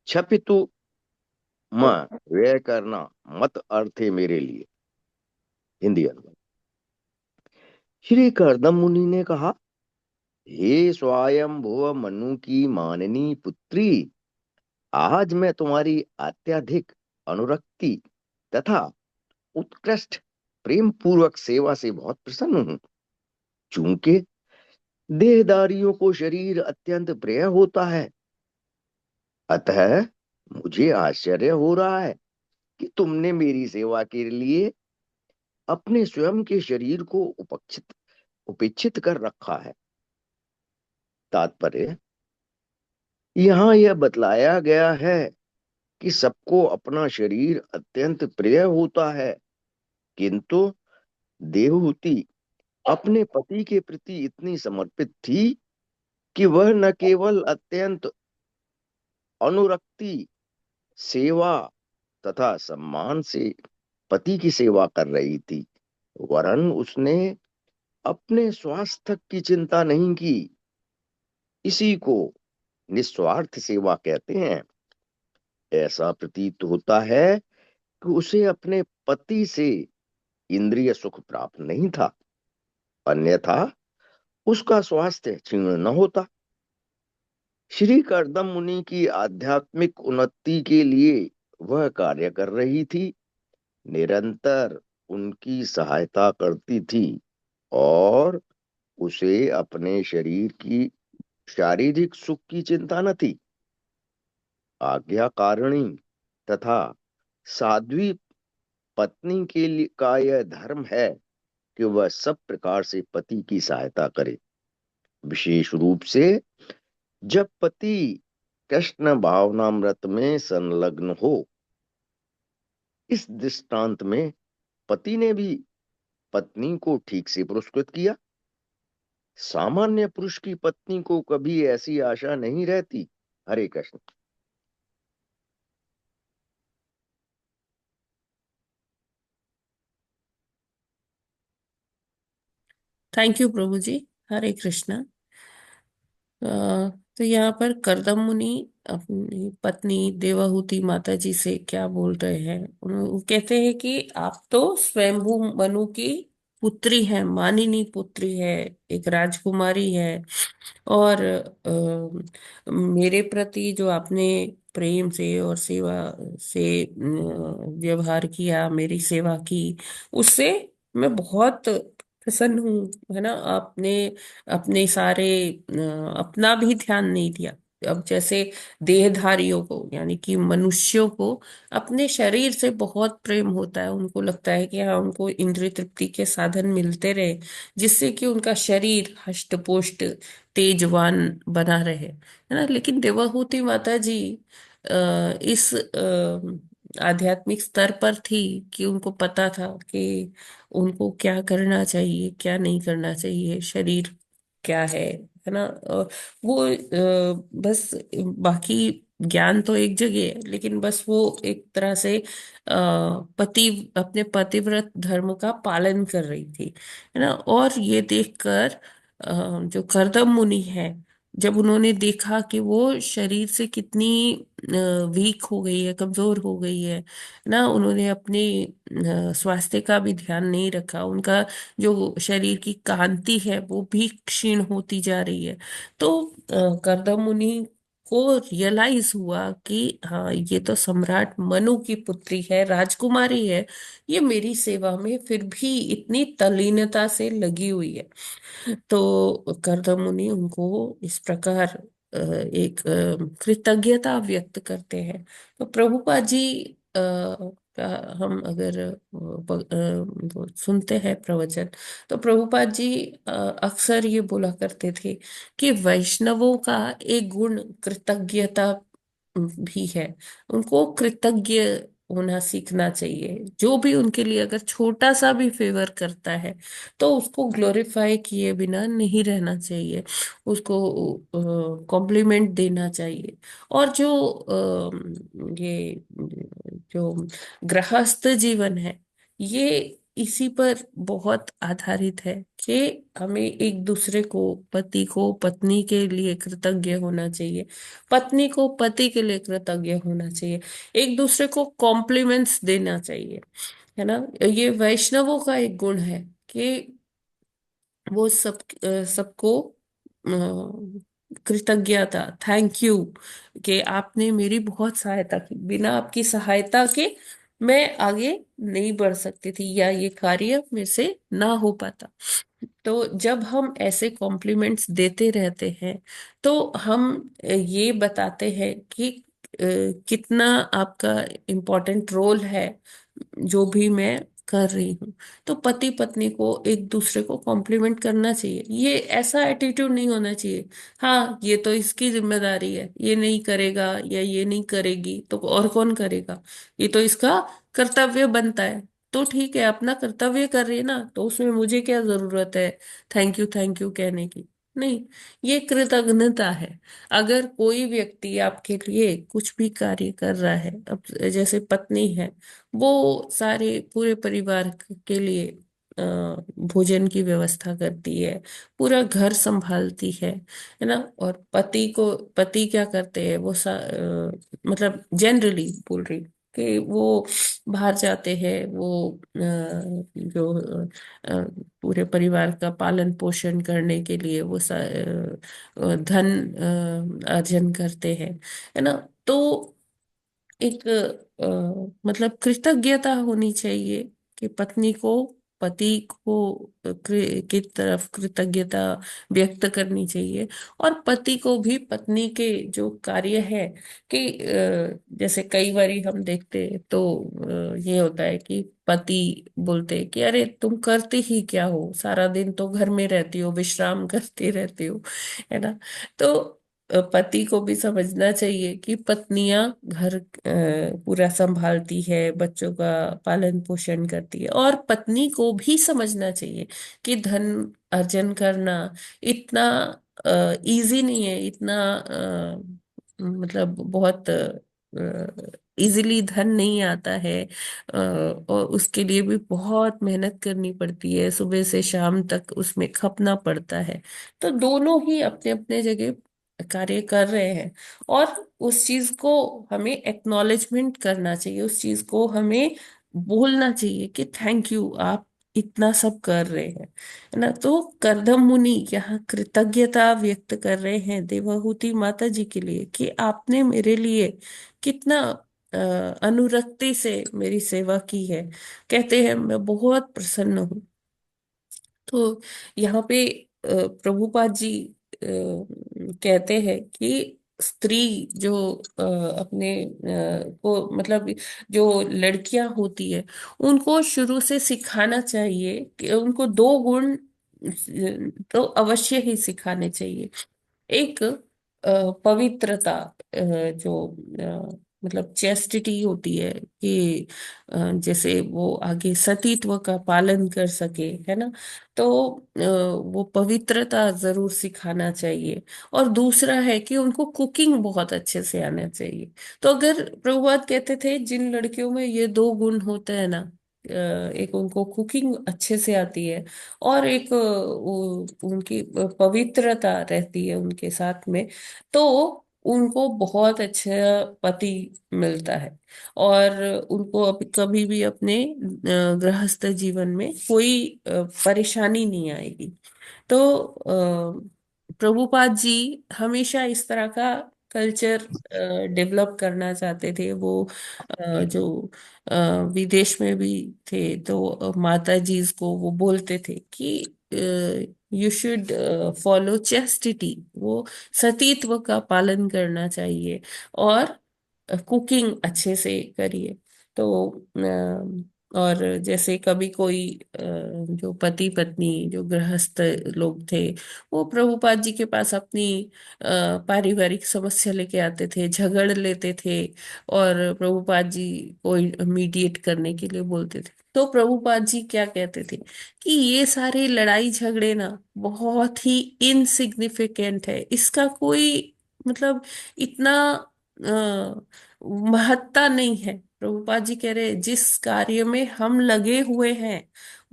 क्षपितु म व्यय करना मत अर्थ है मेरे लिए। हिंदी अनुवाद। श्री कर्दम मुनि ने कहा, हे स्वयं भुव मनु की माननी पुत्री, आज मैं तुम्हारी अत्यधिक अनुरक्ति तथा उत्कृष्ट प्रेम पूर्वक सेवा से बहुत प्रसन्न हूं। चूंकि देहदारियों को शरीर अत्यंत प्रिय होता है, अतः मुझे आश्चर्य हो रहा है कि तुमने मेरी सेवा के लिए अपने स्वयं के शरीर को उपेक्षित कर रखा है। तात्पर्य, यहाँ यह बतलाया गया है कि सबको अपना शरीर अत्यंत प्रिय होता है, किंतु देवहूति अपने पति के प्रति इतनी समर्पित थी कि वह न केवल अत्यंत अनुरक्ति सेवा तथा सम्मान से पति की सेवा कर रही थी, वरन उसने अपने स्वास्थ्य की चिंता नहीं की। इसी को निस्वार्थ सेवा कहते हैं। ऐसा प्रतीत होता है कि उसे अपने पति से इंद्रिय सुख प्राप्त नहीं था, अन्यथा उसका स्वास्थ्य क्षीण न होता। श्री कर्दम मुनि की आध्यात्मिक उन्नति के लिए वह कार्य कर रही थी, निरंतर उनकी सहायता करती थी और उसे अपने शरीर की शारीरिक सुख की चिंता न थी। आज्ञाकारिणी तथा साध्वी पत्नी के लिए का यह धर्म है कि वह सब प्रकार से पति की सहायता करे, विशेष रूप से जब पति कृष्ण भावनामृत में संलग्न हो। इस दृष्टांत में पति ने भी पत्नी को ठीक से पुरस्कृत किया। सामान्य पुरुष की पत्नी को कभी ऐसी आशा नहीं रहती। हरे कृष्ण। थैंक यू प्रभु जी। हरे कृष्णा। तो यहाँ पर कर्दम मुनि अपनी पत्नी देवाहूति माता जी से क्या बोल रहे हैं। वो कहते हैं कि आप तो स्वयंभू मनु की पुत्री है, मानिनी पुत्री है, एक राजकुमारी है, और मेरे प्रति जो आपने प्रेम से और सेवा से व्यवहार किया, मेरी सेवा की, उससे मैं बहुत प्रसन्न हूँ। है ना, आपने अपने सारे अपना भी ध्यान नहीं दिया। अब जैसे देहधारियों को यानी कि मनुष्यों को अपने शरीर से बहुत प्रेम होता है, उनको लगता है कि हाँ, उनको इंद्रिय तृप्ति के साधन मिलते रहे जिससे कि उनका शरीर हष्ट पुष्ट तेजवान बना रहे। है ना, लेकिन देवाहूति माता जी इस आध्यात्मिक स्तर पर थी कि उनको पता था कि उनको क्या करना चाहिए, क्या नहीं करना चाहिए, शरीर क्या है ना। वो बस बाकी ज्ञान तो एक जगह है, लेकिन बस वो एक तरह से पति अपने पतिव्रत धर्म का पालन कर रही थी। है ना, और ये देखकर जो कर्दम मुनि है, जब उन्होंने देखा कि वो शरीर से कितनी वीक हो गई है, कमजोर हो गई है ना, उन्होंने अपने स्वास्थ्य का भी ध्यान नहीं रखा, उनका जो शरीर की कांति है वो भी क्षीण होती जा रही है, तो कर्दम मुनि को रियलाइज हुआ कि हाँ, ये तो सम्राट मनु की पुत्री है, राजकुमारी है, ये मेरी सेवा में फिर भी इतनी तल्लीनता से लगी हुई है। तो कर्दम मुनि उनको इस प्रकार एक कृतज्ञता व्यक्त करते हैं। तो प्रभुपाद जी का हम अगर वो सुनते हैं प्रवचन, तो प्रभुपाद जी अक्सर ये बोला करते थे कि वैष्णवों का एक गुण कृतज्ञता भी है। उनको कृतज्ञ होना सीखना चाहिए। जो भी उनके लिए अगर छोटा सा भी फेवर करता है तो उसको ग्लोरीफाई किए बिना नहीं रहना चाहिए, उसको कॉम्प्लीमेंट देना चाहिए। और जो ये जो गृहस्थ जीवन है, ये इसी पर बहुत आधारित है कि हमें एक दूसरे को, पति को पत्नी के लिए कृतज्ञ होना चाहिए, पत्नी को पति के लिए कृतज्ञ होना चाहिए, एक दूसरे को कॉम्प्लीमेंट्स देना चाहिए, है ना। ये वैष्णवों का एक गुण है कि वो सबको कृतज्ञता, थैंक यू, कि आपने मेरी बहुत सहायता की, बिना आपकी सहायता के मैं आगे नहीं बढ़ सकती थी या ये कार्य मेरे से ना हो पाता। तो जब हम ऐसे कॉम्प्लीमेंट्स देते रहते हैं तो हम ये बताते हैं कि कितना आपका इम्पोर्टेंट रोल है जो भी मैं कर रही हूँ। तो पति पत्नी को एक दूसरे को कॉम्प्लीमेंट करना चाहिए। ये ऐसा एटीट्यूड नहीं होना चाहिए, हाँ ये तो इसकी जिम्मेदारी है, ये नहीं करेगा या ये नहीं करेगी तो और कौन करेगा, ये तो इसका कर्तव्य बनता है। तो ठीक है, अपना कर्तव्य कर रही है ना, तो उसमें मुझे क्या जरूरत है थैंक यू कहने की। नहीं, ये कृतज्ञता है। अगर कोई व्यक्ति आपके लिए कुछ भी कार्य कर रहा है, अब जैसे पत्नी है, वो सारे पूरे परिवार के लिए भोजन की व्यवस्था करती है, पूरा घर संभालती है ना। और पति क्या करते हैं, वो मतलब जनरली बोल रही हूँ कि वो बाहर जाते हैं, वो जो पूरे परिवार का पालन पोषण करने के लिए वो धन अर्जन करते हैं, है ना। तो एक मतलब कृतज्ञता होनी चाहिए कि पत्नी को पति को की तरफ कृतज्ञता व्यक्त करनी चाहिए। और पति को भी पत्नी के जो कार्य है कि जैसे कई बारी हम देखते हैं तो ये होता है कि पति बोलते हैं कि अरे तुम करती ही क्या हो, सारा दिन तो घर में रहती हो, विश्राम करती रहती हो, है ना। तो पति को भी समझना चाहिए कि पत्नियां घर पूरा संभालती है, बच्चों का पालन पोषण करती है। और पत्नी को भी समझना चाहिए कि धन अर्जन करना इतना इजी नहीं है, इतना मतलब बहुत इजीली धन नहीं आता है। और उसके लिए भी बहुत मेहनत करनी पड़ती है, सुबह से शाम तक उसमें खपना पड़ता है। तो दोनों ही अपने अपने जगह कार्य कर रहे हैं, और उस चीज को हमें एक्नॉलेजमेंट करना चाहिए, उस चीज को हमें बोलना चाहिए कि थैंक यू, आप इतना सब कर रहे हैं, है ना। तो करदम मुनि यहाँ कृतज्ञता व्यक्त कर रहे हैं देवहूति माता जी के लिए कि आपने मेरे लिए कितना अनुरक्ति से मेरी सेवा की है। कहते हैं मैं बहुत प्रसन्न हूँ। तो यहाँ पे प्रभुपाद जी कहते हैं कि स्त्री जो अपने को मतलब जो लड़कियां होती है उनको शुरू से सिखाना चाहिए कि उनको दो गुण तो अवश्य ही सिखाने चाहिए। एक पवित्रता, जो मतलब चेस्टिटी होती है कि जैसे वो आगे सतीत्व का पालन कर सके, है ना। तो वो पवित्रता जरूर सिखाना चाहिए। और दूसरा है कि उनको कुकिंग बहुत अच्छे से आना चाहिए। तो अगर प्रभुपाद कहते थे जिन लड़कियों में ये दो गुण होते हैं ना, एक उनको कुकिंग अच्छे से आती है और एक उनकी पवित्रता रहती है उनके साथ में, तो उनको बहुत अच्छा पति मिलता है। और उनको कभी भी अपने गृहस्थ जीवन में कोई परेशानी नहीं आएगी। तो प्रभुपाद जी हमेशा इस तरह का कल्चर डेवलप करना चाहते थे। वो जो विदेश में भी थे तो माता जी को वो बोलते थे कि यू शुड फॉलो चेस्टिटी, वो सतीत्व का पालन करना चाहिए, और कुकिंग अच्छे से करिए। तो और जैसे कभी कोई जो पति पत्नी जो गृहस्थ लोग थे, वो प्रभुपाद जी के पास अपनी पारिवारिक समस्या लेके आते थे, झगड़ लेते थे, और प्रभुपाद जी को मीडिएट करने के लिए बोलते थे। तो प्रभुपाद जी क्या कहते थे कि ये सारे लड़ाई झगड़े ना बहुत ही इनसिग्निफिकेंट है, इसका कोई मतलब इतना महत्ता नहीं है। प्रभुपाद जी कह रहे हैं जिस कार्य में हम लगे हुए हैं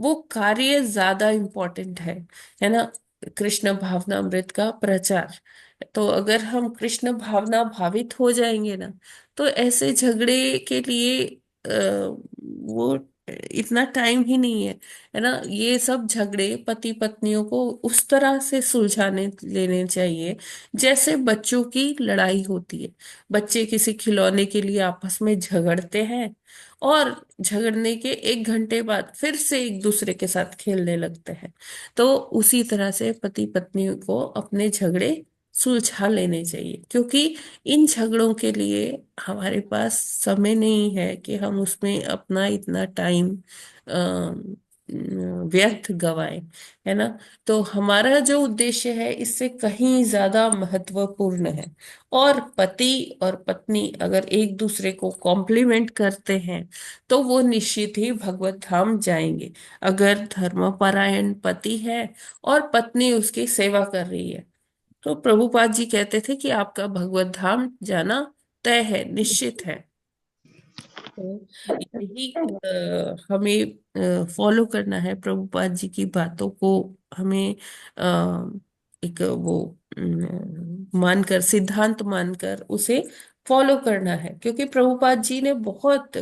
वो कार्य ज्यादा इम्पोर्टेंट है ना, कृष्ण भावनामृत का प्रचार। तो अगर हम कृष्ण भावना भावित हो जाएंगे ना, तो ऐसे झगड़े के लिए वो इतना टाइम ही नहीं है ना। ये सब झगड़े पति पत्नियों को उस तरह से सुलझाने लेने चाहिए जैसे बच्चों की लड़ाई होती है। बच्चे किसी खिलौने के लिए आपस में झगड़ते हैं, और झगड़ने के 1 घंटे बाद फिर से एक दूसरे के साथ खेलने लगते हैं। तो उसी तरह से पति पत्नी को अपने झगड़े सुलझा लेने चाहिए, क्योंकि इन झगड़ों के लिए हमारे पास समय नहीं है कि हम उसमें अपना इतना टाइम व्यर्थ गवाएं, है ना। तो हमारा जो उद्देश्य है इससे कहीं ज्यादा महत्वपूर्ण है। और पति और पत्नी अगर एक दूसरे को कॉम्प्लीमेंट करते हैं तो वो निश्चित ही भगवत धाम जाएंगे। अगर धर्मपरायण पति है और पत्नी उसकी सेवा कर रही है, तो प्रभुपाद जी कहते थे कि आपका भगवत धाम जाना तय है, निश्चित है। तो यही हमें फॉलो करना है, प्रभुपाद जी की बातों को हमें एक वो मानकर, सिद्धांत मानकर उसे फॉलो करना है। क्योंकि प्रभुपाद जी ने बहुत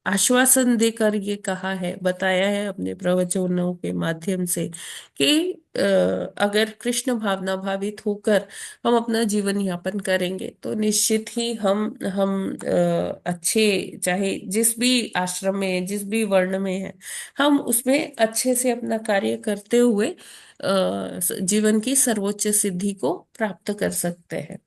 आश्वासन देकर ये कहा है, बताया है अपने प्रवचनों के माध्यम से कि अगर कृष्ण भावना भावित होकर हम अपना जीवन यापन करेंगे तो निश्चित ही हम अच्छे, चाहे जिस भी आश्रम में जिस भी वर्ण में है, हम उसमें अच्छे से अपना कार्य करते हुए जीवन की सर्वोच्च सिद्धि को प्राप्त कर सकते हैं।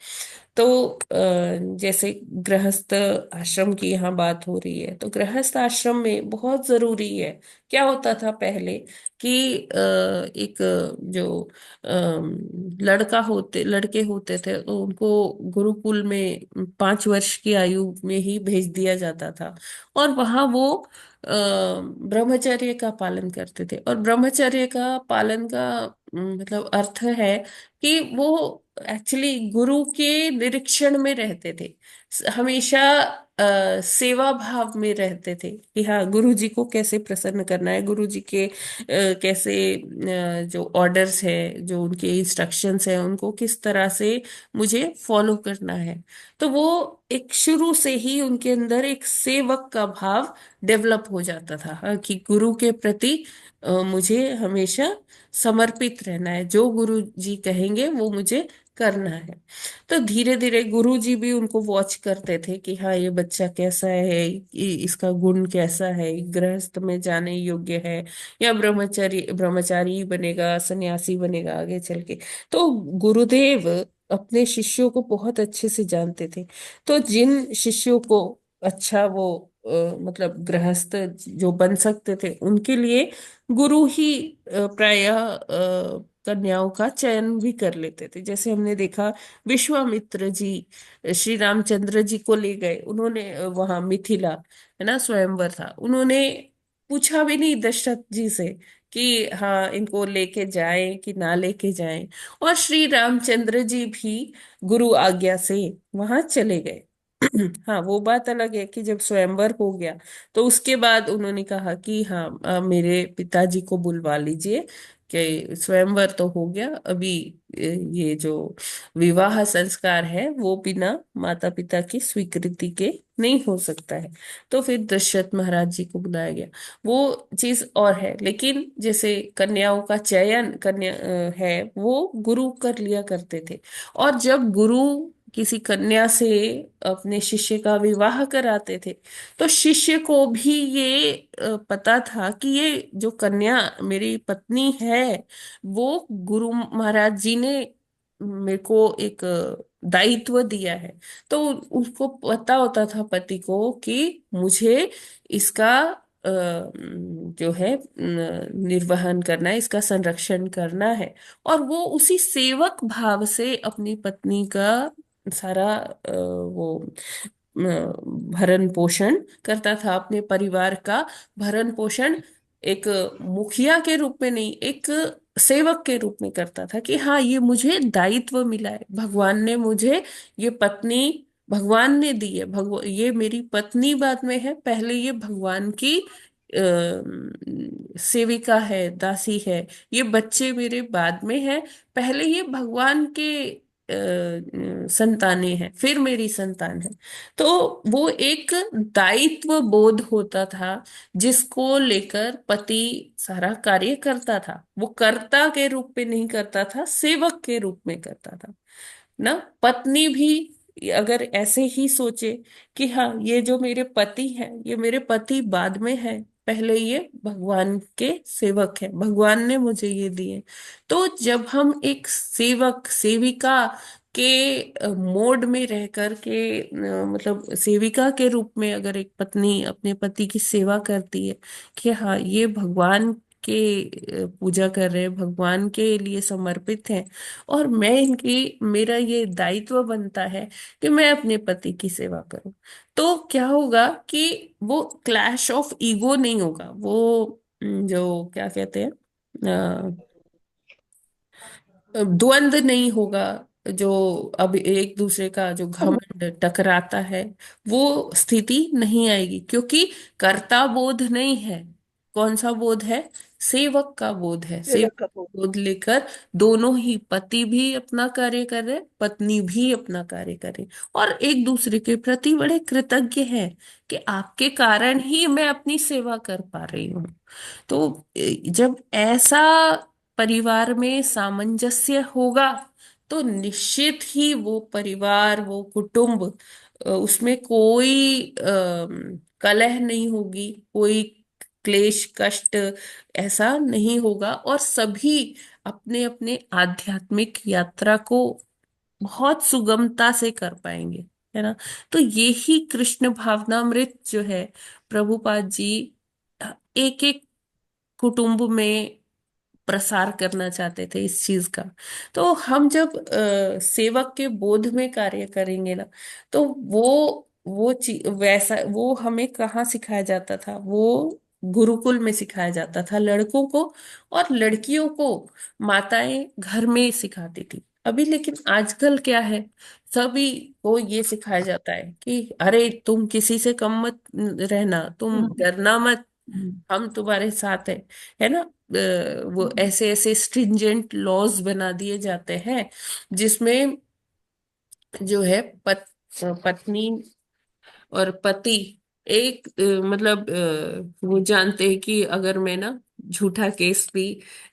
तो जैसे गृहस्थ आश्रम की यहाँ बात हो रही है, तो गृहस्थ आश्रम में बहुत जरूरी है। क्या होता था पहले कि एक जो लड़के होते थे तो उनको गुरुकुल में 5 वर्ष की आयु में ही भेज दिया जाता था, और वहां वो ब्रह्मचर्य का पालन करते थे। और ब्रह्मचर्य का पालन का मतलब अर्थ है कि वो एक्चुअली गुरु के निरीक्षण में रहते थे, हमेशा सेवा भाव में रहते थे कि हाँ गुरु जी को कैसे प्रसन्न करना है, गुरु जी के कैसे जो ऑर्डर्स है, जो उनके इंस्ट्रक्शंस है, उनको किस तरह से मुझे फॉलो करना है। तो वो एक शुरू से ही उनके अंदर एक सेवक का भाव डेवलप हो जाता था, हाँ, कि गुरु के प्रति मुझे हमेशा समर्पित रहना है, जो गुरु जी कहेंगे वो मुझे करना है। तो धीरे धीरे गुरु जी भी उनको वॉच करते थे कि हाँ ये बच्चा कैसा है, इसका गुण कैसा है, गृहस्थ में जाने योग्य है या ब्रह्मचारी बनेगा, सन्यासी बनेगा आगे चल के। तो गुरुदेव अपने शिष्यों को बहुत अच्छे से जानते थे। तो जिन शिष्यों को अच्छा वो मतलब गृहस्थ जो बन सकते थे, उनके लिए गुरु ही प्रायः कन्याओं का चयन भी कर लेते थे। जैसे हमने देखा विश्वामित्र जी श्री रामचंद्र जी को ले गए, उन्होंने वहां मिथिला, है ना, स्वयंवर था, उन्होंने पूछा भी नहीं दशरथ जी से कि हाँ इनको लेके जाएं कि ना लेके जाएं, और श्री रामचंद्र जी भी गुरु आज्ञा से वहां चले गए। हाँ वो बात अलग है कि जब स्वयंवर हो गया तो उसके बाद उन्होंने कहा कि हाँ मेरे पिताजी को बुलवा लीजिए, कि स्वयंवर तो हो गया, अभी ये जो विवाह संस्कार है वो बिना माता पिता की स्वीकृति के नहीं हो सकता है। तो फिर दशरथ महाराज जी को बुलाया गया, वो चीज और है। लेकिन जैसे कन्याओं का चयन कन्या है वो गुरु कर लिया करते थे, और जब गुरु किसी कन्या से अपने शिष्य का विवाह कराते थे, तो शिष्य को भी ये पता था कि ये जो कन्या मेरी पत्नी है, वो गुरु महाराज जी ने मेरे को एक दायित्व दिया है। तो उसको पता होता था पति को कि मुझे इसका जो है निर्वहन करना है, इसका संरक्षण करना है। और वो उसी सेवक भाव से अपनी पत्नी का सारा वो भरण पोषण करता था, अपने परिवार का भरण पोषण एक मुखिया के रूप में नहीं, एक सेवक के रूप में करता था कि हाँ, ये मुझे दायित्व मिला है, भगवान ने मुझे ये पत्नी, भगवान ने दी है, भगवान, ये मेरी पत्नी बाद में है, पहले ये भगवान की सेविका है, दासी है। ये बच्चे मेरे बाद में है, पहले ये भगवान के संतानें हैं, फिर मेरी संतान है। तो वो एक दायित्व बोध होता था जिसको लेकर पति सारा कार्य करता था। वो कर्ता के रूप में नहीं करता था, सेवक के रूप में करता था ना। पत्नी भी अगर ऐसे ही सोचे कि हाँ, ये जो मेरे पति हैं, ये मेरे पति बाद में है, पहले ये भगवान के सेवक है, भगवान ने मुझे ये दिए। तो जब हम एक सेवक सेविका के मोड में रह कर के मतलब सेविका के रूप में अगर एक पत्नी अपने पति की सेवा करती है कि हाँ, ये भगवान के पूजा कर रहे हैं, भगवान के लिए समर्पित है, और मैं इनकी, मेरा ये दायित्व बनता है कि मैं अपने पति की सेवा करूं, तो क्या होगा कि वो क्लैश ऑफ ईगो नहीं होगा। वो जो क्या कहते हैं, द्वंद्व नहीं होगा। जो अब एक दूसरे का जो घमंड टकराता है, वो स्थिति नहीं आएगी, क्योंकि कर्ता बोध नहीं है। कौन सा बोध है? सेवक का बोध है। सेवक सेवक का भोग। बोध लेकर दोनों ही, पति भी अपना कार्य कर रहे, पत्नी भी अपना कार्य करे, और एक दूसरे के प्रति बड़े कृतज्ञ हैं कि आपके कारण ही मैं अपनी सेवा कर पा रही हूँ। तो जब ऐसा परिवार में सामंजस्य होगा, तो निश्चित ही वो परिवार, वो कुटुंब, उसमें कोई कलह नहीं होगी, कोई क्लेश कष्ट ऐसा नहीं होगा, और सभी अपने अपने आध्यात्मिक यात्रा को बहुत सुगमता से कर पाएंगे, है ना। तो यही कृष्ण भावनामृत जो है, प्रभुपाद जी एक एक कुटुंब में प्रसार करना चाहते थे इस चीज का। तो हम जब सेवक के बोध में कार्य करेंगे ना, तो वो वैसा वो हमें कहाँ सिखाया जाता था? वो गुरुकुल में सिखाया जाता था लड़कों को, और लड़कियों को माताएं घर में सिखाती थी। अभी लेकिन आजकल क्या है, सभी को ये सिखाया जाता है कि अरे, तुम किसी से कम मत रहना, तुम डरना मत, हम तुम्हारे साथ है ना। वो ऐसे ऐसे स्ट्रिंजेंट लॉज बना दिए जाते हैं जिसमें जो है पत्नी और पति एक मतलब वो जानते हैं कि अगर मैं ना झूठा केस भी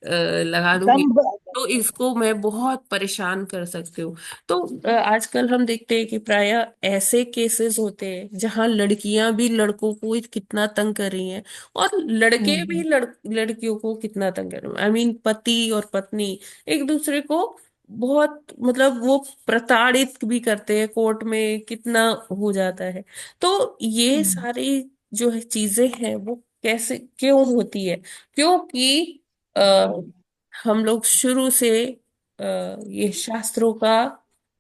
लगा दूंगी, दंभ आ तो जाता है। इसको मैं बहुत परेशान कर सकती हूँ। तो आजकल हम देखते हैं कि प्रायः ऐसे केसेस होते हैं जहां लड़कियां भी लड़कों को कितना तंग कर रही हैं, और लड़के भी लड़कियों को कितना तंग कर रहे हैं। आई मीन, पति और पत्नी एक दूसरे को बहुत, मतलब वो प्रताड़ित भी करते हैं, कोर्ट में कितना हो जाता है। तो ये सारी जो है चीजें हैं, वो कैसे क्यों होती है? क्योंकि हम लोग शुरू से ये शास्त्रों का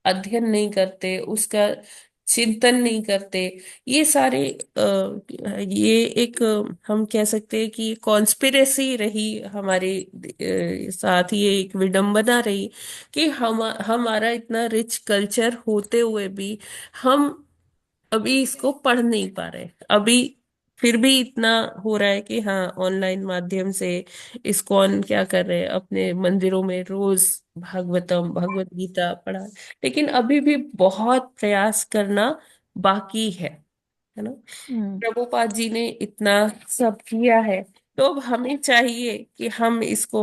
अध्ययन नहीं करते, उसका चिंतन नहीं करते। ये सारे ये एक हम कह सकते हैं कि कॉन्स्पिरेसी रही हमारे साथ, ये एक विडंबना रही कि हम हमारा इतना रिच कल्चर होते हुए भी हम अभी इसको पढ़ नहीं पा रहे। अभी फिर भी इतना हो रहा है कि हाँ, ऑनलाइन माध्यम से इस्कॉन क्या कर रहे हैं, अपने मंदिरों में रोज भागवतम भगवत गीता पढ़ा, लेकिन अभी भी बहुत प्रयास करना बाकी है ना। प्रभुपाद जी ने इतना सब किया है, तो अब हमें चाहिए कि हम इसको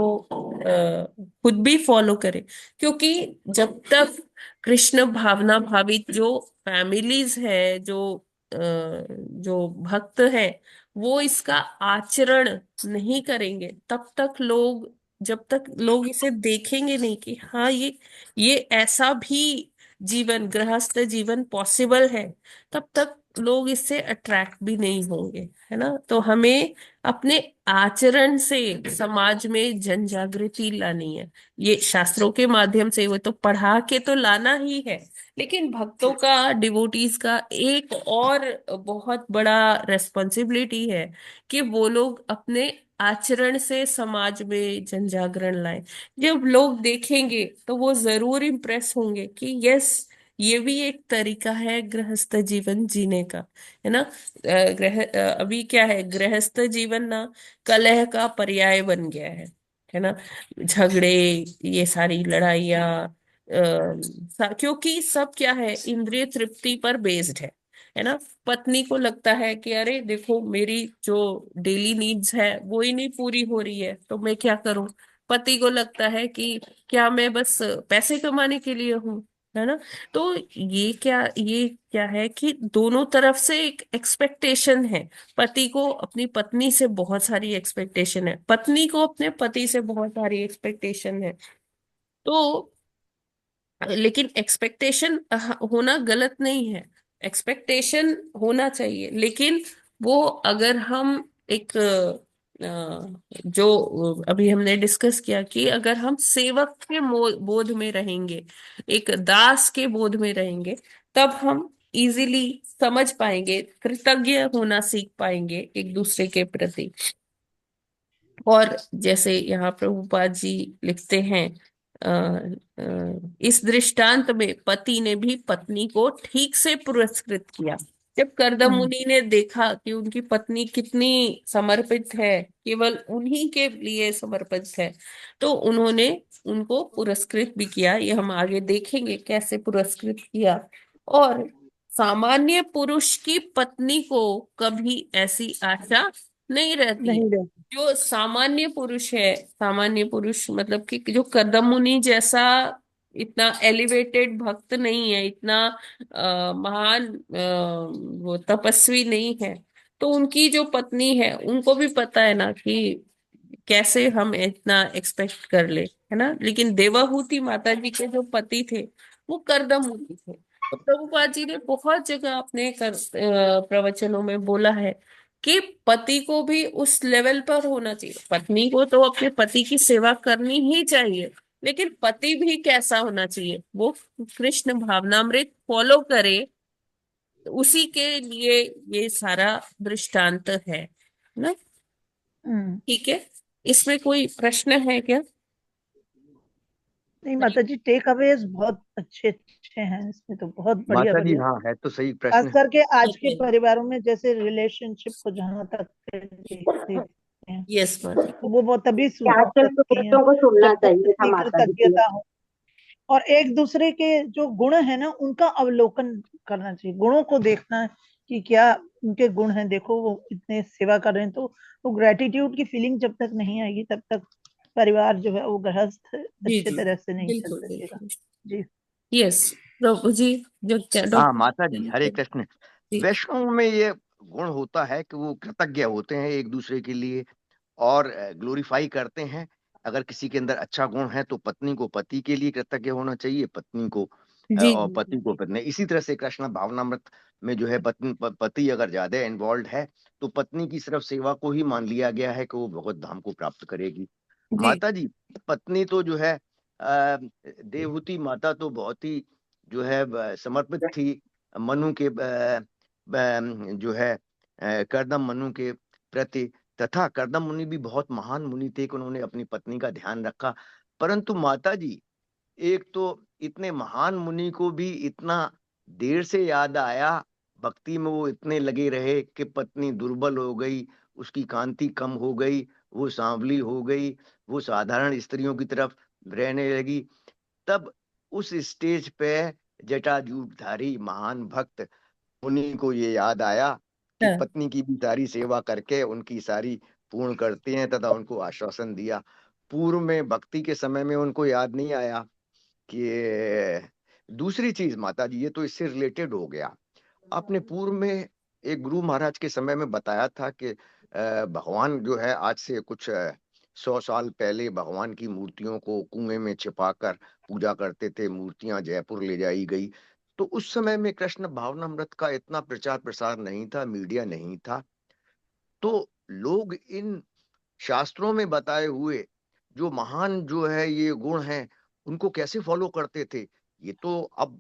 खुद भी फॉलो करें, क्योंकि जब तक कृष्ण भावना भावित जो फैमिलीज है, जो भक्त है, वो इसका आचरण नहीं करेंगे, तब तक लोग, जब तक लोग इसे देखेंगे नहीं कि हाँ ये ऐसा भी जीवन, गृहस्थ जीवन पॉसिबल है, तब तक लोग इससे अट्रैक्ट भी नहीं होंगे, है ना। तो हमें अपने आचरण से समाज में जन जागृति लानी है। ये शास्त्रों के माध्यम से, वो तो पढ़ा के तो लाना ही है, लेकिन भक्तों का, डिवोटीज का एक और बहुत बड़ा रेस्पॉन्सिबिलिटी है कि वो लोग अपने आचरण से समाज में जन जागरण लाएं। जब लोग देखेंगे तो वो जरूर इम्प्रेस होंगे कि यस, ये भी एक तरीका है गृहस्थ जीवन जीने का, है ना। अभी क्या है, गृहस्थ जीवन ना कलह का पर्याय बन गया है ना। झगड़े, ये सारी लड़ाइयाँ, क्योंकि सब क्या है, इंद्रिय तृप्ति पर बेस्ड है ना। पत्नी को लगता है कि अरे देखो, मेरी जो डेली नीड्स है वो ही नहीं पूरी हो रही है, तो मैं क्या करूं। पति को लगता है कि क्या मैं बस पैसे कमाने के लिए हूं, है ना। तो ये क्या है कि दोनों तरफ से एक एक्सपेक्टेशन है। पति को अपनी पत्नी से बहुत सारी एक्सपेक्टेशन है, पत्नी को अपने पति से बहुत सारी एक्सपेक्टेशन है। तो लेकिन एक्सपेक्टेशन होना गलत नहीं है, एक्सपेक्टेशन होना चाहिए, लेकिन वो अगर हम एक जो अभी हमने डिस्कस किया कि अगर हम सेवक के बोध में रहेंगे, एक दास के बोध में रहेंगे, तब हम इजीली समझ पाएंगे, कृतज्ञ होना सीख पाएंगे एक दूसरे के प्रति। और जैसे यहाँ प्रभुपाद जी लिखते हैं, इस दृष्टांत में पति ने भी पत्नी को ठीक से पुरस्कृत किया। जब कर्दम मुनि ने देखा कि उनकी पत्नी कितनी समर्पित है, केवल उन्हीं के लिए समर्पित है, तो उन्होंने उनको पुरस्कृत भी किया। ये हम आगे देखेंगे कैसे पुरस्कृत किया। और सामान्य पुरुष की पत्नी को कभी ऐसी आशा नहीं रहती। नहीं रहती। जो सामान्य पुरुष है, सामान्य पुरुष मतलब कि जो कर्दम मुनि जैसा इतना एलिवेटेड भक्त नहीं है, इतना महान वो तपस्वी नहीं है, तो उनकी जो पत्नी है उनको भी पता है ना कि कैसे हम इतना एक्सपेक्ट कर ले, है ना। लेकिन देवाहूति माता जी के जो पति थे वो कर्दम मुनि थे। तो प्रभुपाद जी ने बहुत जगह अपने प्रवचनों में बोला है कि पति को भी उस लेवल पर होना चाहिए। पत्नी को तो अपने पति की सेवा करनी ही चाहिए, लेकिन पति भी कैसा होना चाहिए, वो कृष्ण भावनामृत फॉलो करे, उसी के लिए ये सारा दृष्टांत है ना। ठीक है, इसमें कोई प्रश्न है क्या? नहीं माता जी, टेक अवेज बहुत अच्छे अच्छे हैं इसमें, तो बहुत बढ़िया माता जी बढ़िया। हाँ, है तो सही खास प्रश्न। करके आज के परिवारों में जैसे रिलेशनशिप को जहाँ तक देखते हैं, यस माता जी। तो वो बहुत तभी सूझ आजकल के सकती हैं बच्चों को सुनना जब चाहिए था इतनी माता जी की। कृतज्ञता हो, और एक दूसरे के जो गुण है ना उनका अवलोकन करना चाहिए, गुणों को देखना कि क्या उनके गुण हैं। देखो वो इतने सेवा कर रहे हैं, तो वो ग्रेटिट्यूड की फीलिंग जब तक नहीं आएगी तब तक परिवार जो है वो गृहस्थ जी अच्छे जी, तरह से नहीं चल बिल्कुल सकेगा। बिल्कुल। जी यस प्रभु जी, जो हाँ माता जी, हरे डॉक्टर कृष्ण। जी। वैष्णव में ये गुण होता है कि वो कृतज्ञ होते हैं एक दूसरे के लिए और ग्लोरीफाई करते हैं। अगर किसी के अंदर अच्छा गुण है तो पत्नी को पति के लिए कृतज्ञ होना चाहिए, पत्नी को जी और पति को पत्नी। इसी तरह से कृष्ण भावनामृत में जो है पति अगर ज्यादा इन्वॉल्व है तो पत्नी की सिर्फ सेवा को ही मान लिया गया है कि वो भगवत धाम को प्राप्त करेगी। जी माता जी, पत्नी तो जो है देवहूति माता तो बहुत ही जो है समर्पित थी मनु के जो है कर्दम मनु के प्रति। तथा कर्दम मुनि भी बहुत महान मुनि थे कि उन्होंने अपनी पत्नी का ध्यान रखा। परंतु माता जी, एक तो इतने महान मुनि को भी इतना देर से याद आया, भक्ति में वो इतने लगे रहे कि पत्नी दुर्बल हो गई, उसकी कांति कम हो गई, वो सांवली हो गई, वो साधारण स्त्रियों की तरफ रहने लगी। तब उस स्टेज पे जटाजूटधारी महान भक्त मुनि को ये याद आया कि हाँ। पत्नी की भी सारी सेवा करके, उनकी सारी पूर्ण करते हैं तथा उनको आश्वासन दिया। पूर्व में भक्ति के समय में उनको याद नहीं आया कि दूसरी चीज माता जी, ये तो इससे रिलेटेड हो गया। आपने पूर्व में एक गुरु महाराज के समय में बताया था कि भगवान जो है आज से कुछ 100 साल पहले भगवान की मूर्तियों को कुएं में छिपाकर पूजा करते थे, मूर्तियां जयपुर ले जाई गई। तो उस समय में कृष्ण भावनामृत का इतना प्रचार प्रसार नहीं था, मीडिया नहीं था, तो लोग इन शास्त्रों में बताए हुए जो महान जो है ये गुण हैं उनको कैसे फॉलो करते थे। ये तो अब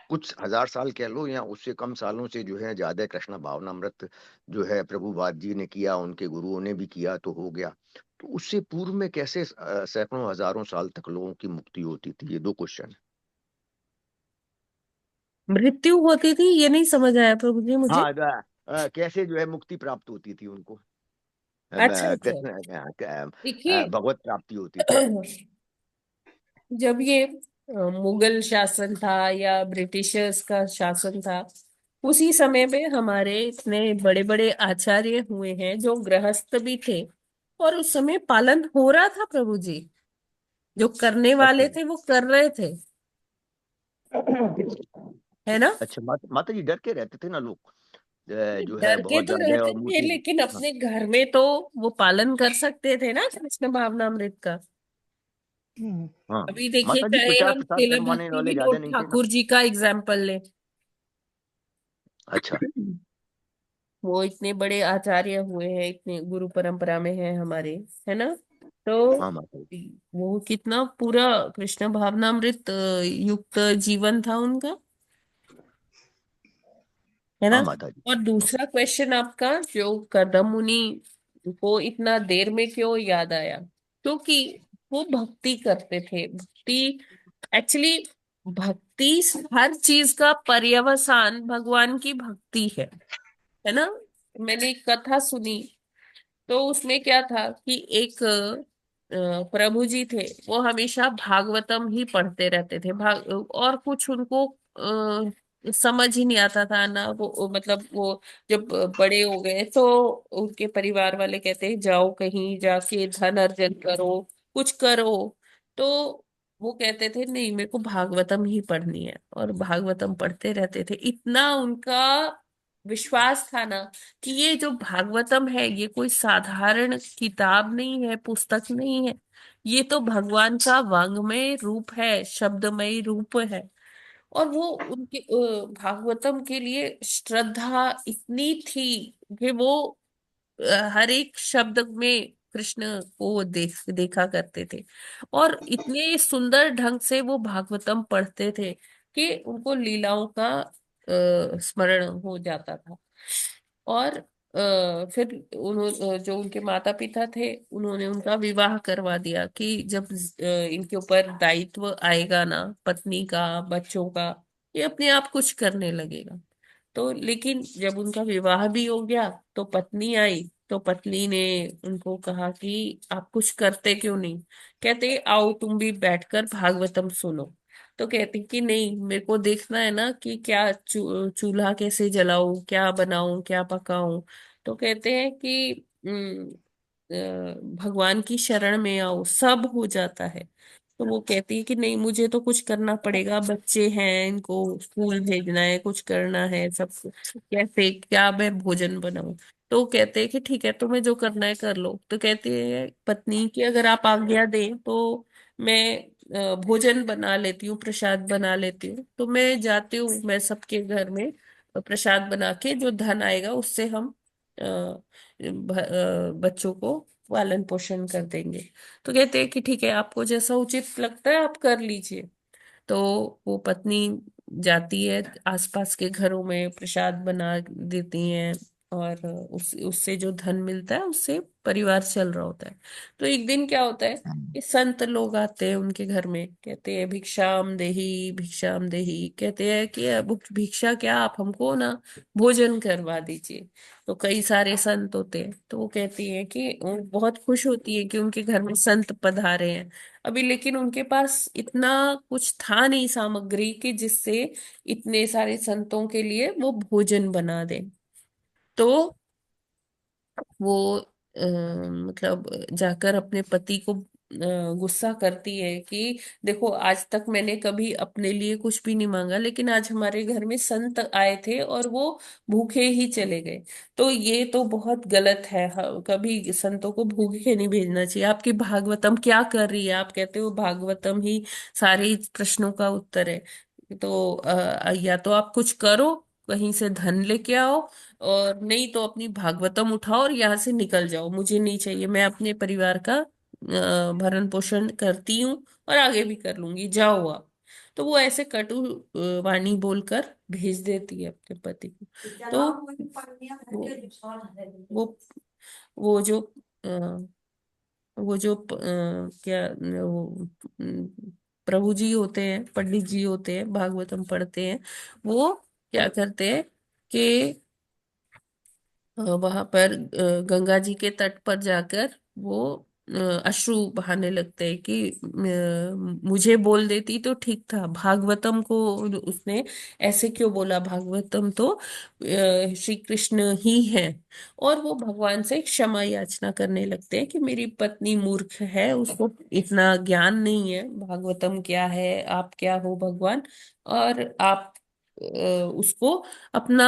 कुछ हजार साल कह लो या उससे कम सालों से जो है ज्यादा कृष्ण भावनामृत जो है प्रभुपाद जी ने किया, उनके गुरुओं ने भी किया तो हो गया। तो उससे पूर्व में कैसे सैकड़ों हजारों साल तक लोगों की मुक्ति होती थी? ये दो क्वेश्चन। मृत्यु होती थी, ये नहीं समझ आया प्रभु जी मुझे। हाँ, कैसे जो है मुक्ति प्राप्त होती थी उनको, अच्छा अच्छा, कृष्ण देखिए भगवत प्राप्ति होती थी। जब ये मुगल शासन था या ब्रिटिशर्स का शासन था, उसी समय पे हमारे इतने बड़े बड़े आचार्य हुए हैं जो गृहस्थ भी थे, और उस समय पालन हो रहा था प्रभु जी। जो करने अच्छा वाले थे वो कर रहे थे, है ना। अच्छा, माता जी डर के रहते थे ना लोग, जो है डर के बहुत तो ज्यादा रहते और थे, मूर्ति। लेकिन हाँ अपने घर में तो वो पालन कर सकते थे ना कृष्ण भावनामृत का। हाँ, अभी देखिए, माता जी चाहे प्रचार हम प्रसार श्रील करवाने भक्ति वाले ज्यादा विनोद नहीं थे ना। ठाकुर जी का एग्जाम्पल ले। अच्छा। वो इतने बड़े आचार्य हुए हैं, इतने गुरु परंपरा में है हमारे, है ना। तो हाँ माता जी। वो कितना पूरा कृष्ण भावनामृत युक्त जीवन था उनका, है ना। हाँ माता जी। और दूसरा क्वेश्चन आपका, जो कर्दम मुनि को इतना देर में क्यों याद आया, क्योंकि वो भक्ति करते थे। भक्ति एक्चुअली, भक्ति हर चीज का पर्यवसान भगवान की भक्ति है ना। मैंने एक कथा सुनी, तो उसमें क्या था कि एक प्रभु जी थे, वो हमेशा भागवतम ही पढ़ते रहते थे। और कुछ उनको समझ ही नहीं आता था ना। वो मतलब वो जब बड़े हो गए तो उनके परिवार वाले कहते हैं जाओ कहीं जाके धन अर्जन करो, कुछ करो। तो वो कहते थे नहीं, मेरे को भागवतम ही पढ़नी है, और भागवतम पढ़ते रहते थे। इतना उनका विश्वास था ना कि ये जो भागवतम है ये कोई साधारण किताब नहीं है, पुस्तक नहीं है। ये तो भगवान का वांग्मय रूप है, शब्दमय रूप है। और वो उनके भागवतम के लिए श्रद्धा इतनी थी कि वो हर एक शब्द में कृष्ण को देखा करते थे। और इतने सुंदर ढंग से वो भागवतम पढ़ते थे कि उनको लीलाओं का स्मरण हो जाता था। और फिर उन्होंने, जो उनके माता पिता थे, उन्होंने उनका विवाह करवा दिया कि जब इनके ऊपर दायित्व आएगा ना पत्नी का, बच्चों का, ये अपने आप कुछ करने लगेगा। तो लेकिन जब उनका विवाह भी हो गया तो पत्नी आई, तो पत्नी ने उनको कहा कि आप कुछ करते क्यों नहीं। कहते आओ तुम भी बैठकर भागवतम सुनो। तो कहती कि नहीं, मेरे को देखना है ना कि क्या चूल्हा कैसे जलाऊं, क्या बनाऊं, क्या पकाऊं। तो कहते हैं कि भगवान की शरण में आओ, सब हो जाता है। तो वो कहती है कि नहीं, मुझे तो कुछ करना पड़ेगा, बच्चे हैं, इनको स्कूल भेजना है, कुछ करना है, सब कैसे क्या मैं भोजन बनाऊं। तो वो कहते हैं कि ठीक है, तुम्हें जो करना है कर लो। तो कहती है पत्नी कि अगर आप आज्ञा दें तो मैं भोजन बना लेती हूँ, प्रसाद बना लेती हूँ। तो मैं जाती हूँ, मैं सबके घर में प्रसाद बना के जो धन आएगा उससे हम बच्चों को पालन पोषण कर देंगे। तो कहते हैं कि ठीक है, आपको जैसा उचित लगता है आप कर लीजिए। तो वो पत्नी जाती है, आसपास के घरों में प्रसाद बना देती हैं, और उससे जो धन मिलता है उससे परिवार चल रहा होता है। तो एक दिन क्या होता है कि संत लोग आते हैं उनके घर में, कहते हैं भिक्षाम देही भिक्षाम देही। कहते हैं कि अब भिक्षा क्या, आप हमको ना भोजन करवा दीजिए। तो कई सारे संत होते हैं, तो वो कहती है कि वो बहुत खुश होती है कि उनके घर में संत पधारे हैं। अभी लेकिन उनके पास इतना कुछ था नहीं सामग्री कि जिससे इतने सारे संतों के लिए वो भोजन बना दे। तो वो मतलब जाकर अपने पति को गुस्सा करती है कि देखो, आज तक मैंने कभी अपने लिए कुछ भी नहीं मांगा, लेकिन आज हमारे घर में संत आए थे और वो भूखे ही चले गए। तो ये तो बहुत गलत है। कभी संतों को भूखे नहीं भेजना चाहिए। आपकी भागवतम क्या कर रही है? आप कहते हो भागवतम ही सारे प्रश्नों का उत्तर है। तो या तो आप कुछ करो, कहीं से धन लेके आओ, और नहीं तो अपनी भागवतम उठाओ और यहाँ से निकल जाओ। मुझे नहीं चाहिए, मैं अपने परिवार का भरण पोषण करती हूँ और आगे भी कर लूंगी, जाओ आप। तो वो ऐसे कटु वाणी बोलकर भेज देती है अपने पति को। तो वो वो जो अ, वो जो क्या वो प्रभु जी होते हैं, पंडित जी होते हैं, भागवतम पढ़ते हैं, वो क्या करते हैं कि वहां पर गंगा जी के तट पर जाकर वो अश्रु बहाने लगते हैं कि मुझे बोल देती तो ठीक था, भागवतम को उसने ऐसे क्यों बोला? भागवतम तो श्री कृष्ण ही है। और वो भगवान से क्षमा याचना करने लगते हैं कि मेरी पत्नी मूर्ख है, उसको इतना ज्ञान नहीं है भागवतम क्या है, आप क्या हो भगवान, और आप उसको अपना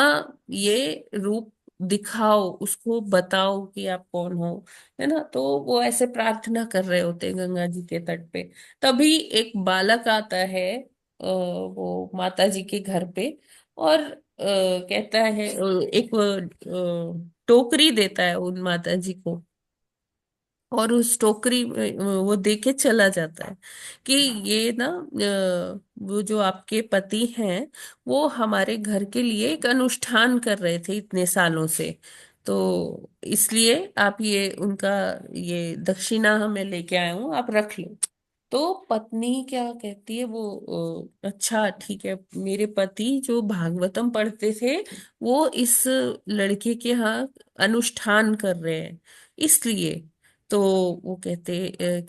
ये रूप दिखाओ, उसको बताओ कि आप कौन हो, है ना। तो वो ऐसे प्रार्थना कर रहे होते हैं गंगा जी के तट पे। तभी एक बालक आता है वो माता जी के घर पे, और कहता है, एक टोकरी देता है उन माता जी को, और उस टोकरी में वो देके चला जाता है कि ये ना वो जो आपके पति हैं, वो हमारे घर के लिए एक अनुष्ठान कर रहे थे इतने सालों से, तो इसलिए आप ये उनका ये दक्षिणा मैं लेके आया हूँ, आप रख लो। तो पत्नी क्या कहती है, वो अच्छा ठीक है, मेरे पति जो भागवतम पढ़ते थे वो इस लड़के के यहाँ अनुष्ठान कर रहे हैं, इसलिए। तो वो कहते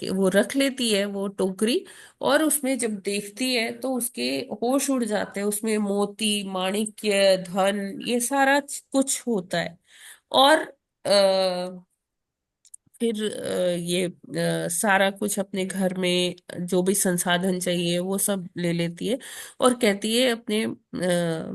कि वो रख लेती है वो टोकरी, और उसमें जब देखती है तो उसके होश उड़ जाते हैं, उसमें मोती माणिक्य धन ये सारा कुछ होता है। और फिर ये सारा कुछ अपने घर में जो भी संसाधन चाहिए वो सब ले लेती है, और कहती है अपने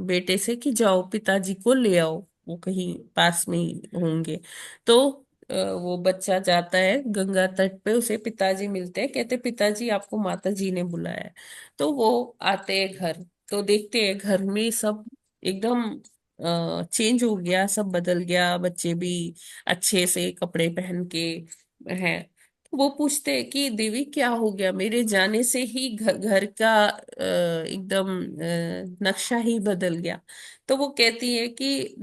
बेटे से कि जाओ पिताजी को ले आओ, वो कहीं पास में ही होंगे। तो वो बच्चा जाता है गंगा तट पे, उसे पिताजी मिलते हैं, कहते पिताजी आपको माता जी ने बुलाया है। तो वो आते हैं घर, तो देखते हैं घर में सब एकदम चेंज हो गया, सब बदल गया, बच्चे भी अच्छे से कपड़े पहन के हैं। वो पूछते हैं कि देवी क्या हो गया, मेरे जाने से ही घर का एकदम नक्शा ही बदल गया। तो वो कहती है कि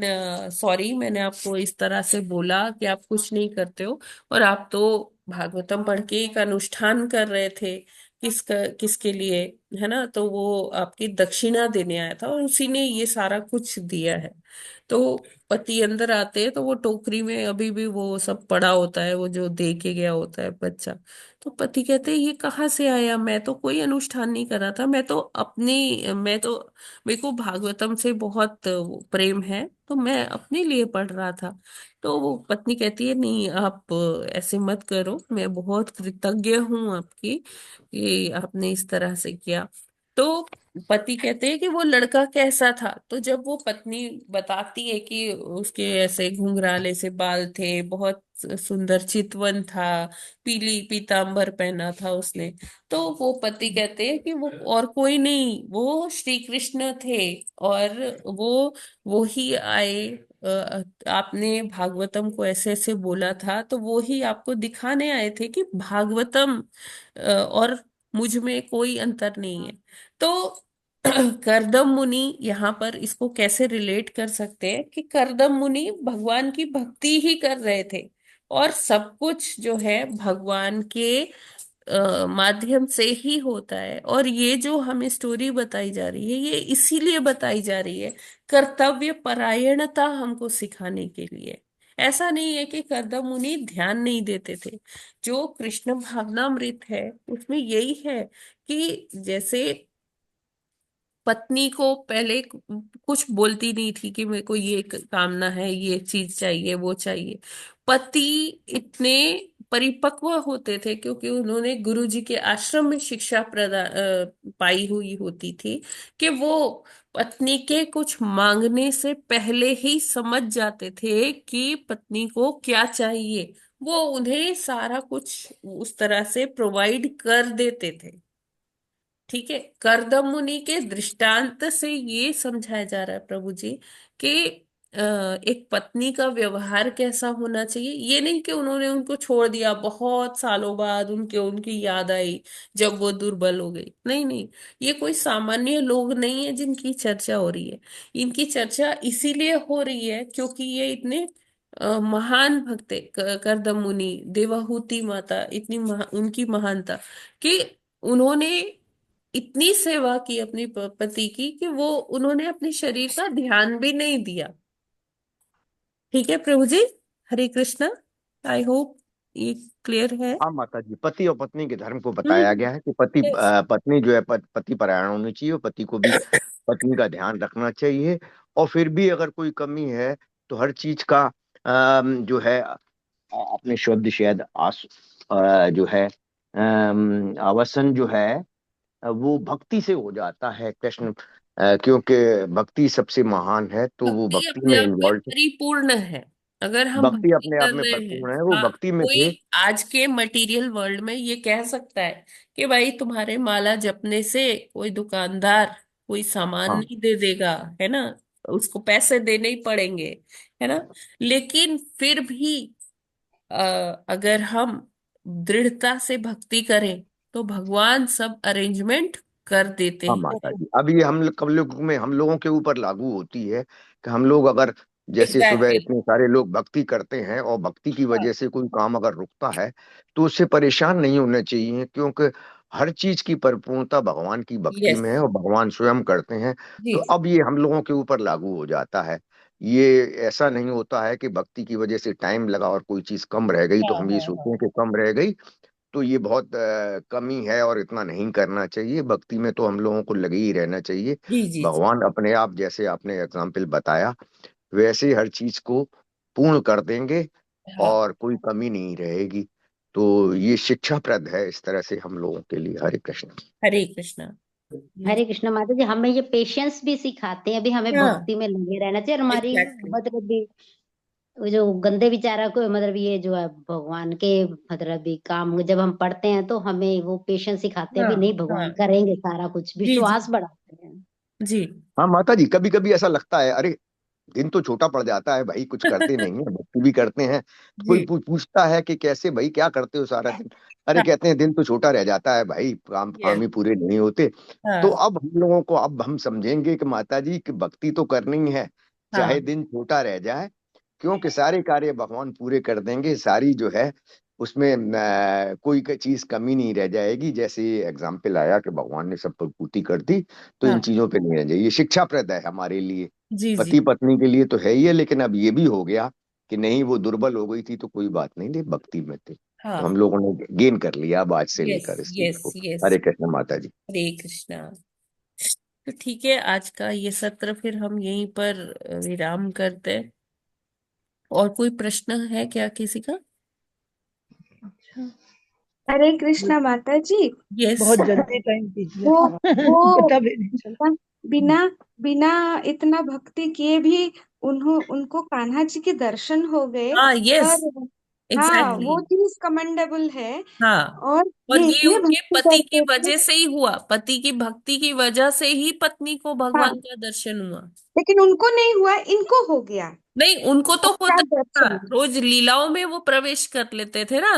सॉरी, मैंने आपको इस तरह से बोला कि आप कुछ नहीं करते हो, और आप तो भागवतम पढ़ के एक अनुष्ठान कर रहे थे, किसके लिए, है ना। तो वो आपकी दक्षिणा देने आया था और उसी ने ये सारा कुछ दिया है। तो पति अंदर आते हैं तो वो टोकरी में अभी भी वो सब पड़ा होता है, वो जो दे के गया होता है बच्चा। तो पति कहते हैं ये कहाँ से आया, मैं तो कोई अनुष्ठान नहीं कर रहा था, मैं तो मेरे को भागवतम से बहुत प्रेम है, तो मैं अपने लिए पढ़ रहा था। तो वो पत्नी कहती है नहीं, आप ऐसे मत करो, मैं बहुत कृतज्ञ हूँ आपकी कि आपने इस तरह से किया। तो पति कहते हैं कि वो लड़का कैसा था, तो जब वो पत्नी बताती है कि उसके ऐसे घुंघराले से बाल थे, बहुत सुंदर चितवन था, पीली पीतांबर पहना था उसने। तो वो पति कहते हैं कि वो और कोई नहीं, वो श्री कृष्ण थे, और वो ही आए। आपने भागवतम को ऐसे ऐसे बोला था, तो वो ही आपको दिखाने आए थे कि भागवतम और मुझ में कोई अंतर नहीं है। तो करदम मुनि यहाँ पर इसको कैसे रिलेट कर सकते हैं कि करदम मुनि भगवान की भक्ति ही कर रहे थे, और सब कुछ जो है भगवान के माध्यम से ही होता है। और ये जो हमें स्टोरी बताई जा रही है, ये इसीलिए बताई जा रही है कर्तव्य परायणता हमको सिखाने के लिए। ऐसा नहीं है कि करदम मुनि ध्यान नहीं देते थे। जो कृष्ण भावनामृत है उसमें यही है कि जैसे पत्नी को पहले कुछ बोलती नहीं थी कि मेरे को ये कामना है, ये चीज चाहिए, वो चाहिए, पति इतने परिपक्व होते थे, क्योंकि उन्होंने गुरु जी के आश्रम में शिक्षा पाई हुई होती थी कि वो पत्नी के कुछ मांगने से पहले ही समझ जाते थे कि पत्नी को क्या चाहिए। वो उन्हें सारा कुछ उस तरह से प्रोवाइड कर देते थे। ठीक है, करदम मुनि के दृष्टांत से ये समझाया जा रहा है प्रभु जी कि एक पत्नी का व्यवहार कैसा होना चाहिए। ये नहीं कि उन्होंने उनको छोड़ दिया, बहुत सालों बाद उनकी याद आई जब वो दुर्बल हो गई। नहीं नहीं, ये कोई सामान्य लोग नहीं है जिनकी चर्चा हो रही है। इनकी चर्चा इसीलिए हो रही है क्योंकि ये इतने महान भक्त है। करदम मुनि, देवाहूति माता, इतनी उनकी महानता कि उन्होंने इतनी सेवा की अपनी पति की कि वो उन्होंने अपने शरीर का ध्यान भी नहीं दिया। ठीक है प्रभु जी, हरे कृष्णा। आई होप ये क्लियर है। हाँ माता जी, पति और पत्नी के धर्म को बताया गया है कि पति यस, पत्नी जो है पति परायण होनी चाहिए, और पति को भी पत्नी का ध्यान रखना चाहिए। और फिर भी अगर कोई कमी है तो हर चीज का जो है अपने शुद्ध शायद जो है अवसन जो है वो भक्ति से हो जाता है कृष्ण। क्योंकि भक्ति सबसे महान है, तो वो भक्ति भक्ति अपने में आप में इन्वॉल्व, परिपूर्ण है। अगर हम भक्ति भक्ति अपने आप कर में रहे हैं, परिपूर्ण है, वो हाँ, भक्ति में कोई थे। आज के मटेरियल वर्ल्ड में ये कह सकता है कि भाई तुम्हारे माला जपने से कोई दुकानदार कोई सामान हाँ नहीं दे देगा, है ना, उसको पैसे देने ही पड़ेंगे, है ना। लेकिन फिर भी अगर हम दृढ़ता से भक्ति करें तो भगवान सब अरेंजमेंट कर देते हाँ हैं। माता जी, अब ये हम कब लोग में हम लोगों के ऊपर लागू होती है कि हम लोग अगर जैसे सुबह एग्जैक्टली, इतने सारे लोग भक्ति करते हैं और भक्ति की वजह से कोई काम अगर रुकता है तो उससे परेशान नहीं होना चाहिए, क्योंकि हर चीज की परिपूर्णता भगवान की भक्ति यस, में है और भगवान स्वयं करते हैं। जी तो जी, अब ये हम लोगों के ऊपर लागू हो जाता है। ये ऐसा नहीं होता है कि भक्ति की वजह से टाइम लगा और कोई चीज कम रह गई तो हाँ हम ये हाँ सोचते हैं हाँ, कि कम रह गई तो ये बहुत कमी है और इतना नहीं करना चाहिए। भक्ति में तो हम लोगों को लगे ही रहना चाहिए। जी जी जी, भगवान अपने आप जैसे आपने एग्जाम्पल बताया वैसे हर चीज को पूर्ण कर देंगे हाँ, और कोई कमी नहीं रहेगी। तो ये शिक्षाप्रद है इस तरह से हम लोगों के लिए। हरे कृष्ण। हरे कृष्णा। हरे कृष्ण माता जी, हमें ये पेशेंस भी सिखाते हैं, अभी हमें हाँ, भक्ति में लगे रहना चाहिए। और हमारी एग्जैक्टली, मतलब भी वो जो गंदे विचारा को मतलब ये जो है भगवान के मतलब भी काम जब हम पढ़ते हैं तो हमें वो पेशेंस सिखाते हैं, हाँ भी नहीं हाँ, भगवान करेंगे सारा कुछ, जी जी विश्वास बढ़ाते हैं। जी, हाँ माता जी, कभी कभी ऐसा लगता है अरे दिन तो छोटा पड़ जाता है भाई, कुछ करते नहीं है, भक्ति भी करते हैं तो कोई जी, पूछता है कि कैसे भाई क्या करते हो सारा दिन। अरे हाँ, कहते हैं दिन तो छोटा रह जाता है भाई, काम काम यस, ही पूरे नहीं होते। तो हाँ अब हम लोगों को अब हम समझेंगे कि माता जी की भक्ति तो करनी है, हाँ, चाहे दिन छोटा रह जाए, क्योंकि सारे कार्य भगवान पूरे कर देंगे। सारी जो है उसमें कोई चीज कमी नहीं रह जाएगी। जैसे एग्जाम्पल आया कि भगवान ने सब पर पूर्ति कर दी, तो इन हाँ, चीजों पे नहीं रह जाए। ये शिक्षाप्रद है हमारे लिए, जी जी, पति पत्नी के लिए तो है ही है, लेकिन अब ये भी हो गया कि नहीं वो दुर्बल हो गई थी तो कोई बात नहीं, नहीं भक्ति में थे तो हाँ, हम लोगों ने गेन कर लिया अब आज से यस लेकर इस चीज यस को। यस, हरे कृष्ण माता जी। हरे कृष्णा। तो ठीक है, आज का ये सत्र फिर हम यहीं पर विराम करते हैं। और कोई प्रश्न है क्या किसी का? अच्छा, हरे कृष्णा माता जी। यस, बहुत जल्दी टाइम बीत गया वो हमारा वो पता भी नहीं चला। बिना बिना इतना भक्ति किए भी उनको कान्हा जी के दर्शन हो गए। हाँ, यस, पर हाँ, एग्जैक्टली, वो चीज कमेंडेबल है। हाँ। और और ये ये इतने उनके भक्ति पति की करते थे। वजह से ही हुआ, पति की भक्ति की वजह से ही पत्नी को भगवान हाँ, का दर्शन हुआ। लेकिन उनको नहीं हुआ, इनको हो गया नहीं, उनको तो होता साक्षात था, दर्शन। रोज लीलाओं में वो प्रवेश कर लेते थे ना।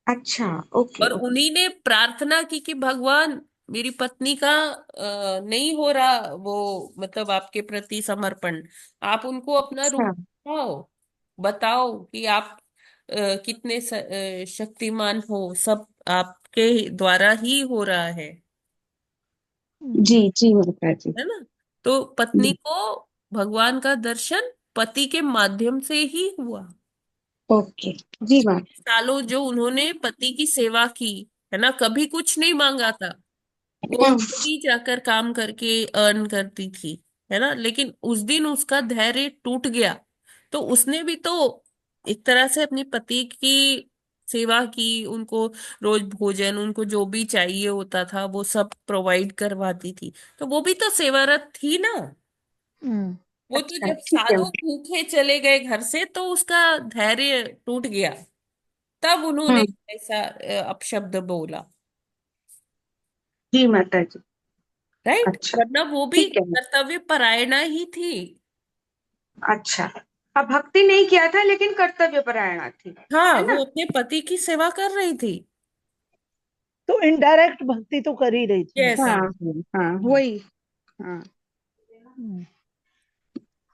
अच्छा, ओके और ओके। उन्हीं ने प्रार्थना की कि भगवान मेरी पत्नी का नहीं हो रहा वो, मतलब आपके प्रति समर्पण, आप उनको अपना रूप अच्छा, दिखाओ, बताओ कि आप कितने शक्तिमान हो, सब आपके द्वारा ही हो रहा जी जी माता जी। है ना। तो पत्नी को भगवान का दर्शन पति के माध्यम से ही हुआ। ओके जी माँ। सालों जो उन्होंने पति की सेवा की, है ना, कभी कुछ नहीं मांगा था, वो खुद ही जाकर काम करके अर्न करती थी, है ना। लेकिन उस दिन उसका धैर्य टूट गया, तो उसने भी तो एक तरह से अपनी पति की सेवा की, उनको रोज भोजन, उनको जो भी चाहिए होता था वो सब प्रोवाइड करवाती थी। तो वो भी तो सेवारत थी ना। हम्म वो तो अच्छा जब ठीक है। साधु भूखे चले गए घर से तो उसका धैर्य टूट गया, तब उन्होंने हम्म। ऐसा अपशब्द बोला। जी माता जी। राइट, अच्छा वरना वो भी ठीक है। कर्तव्य परायणा ही थी। अच्छा, अब भक्ति नहीं किया था लेकिन कर्तव्य परायणा थी, हाँ, है वो ना? अपने पति की सेवा कर रही थी। तो इनडायरेक्ट भक्ति तो कर ही रही थी यस। हाँ हाँ वही। हाँ हम्म,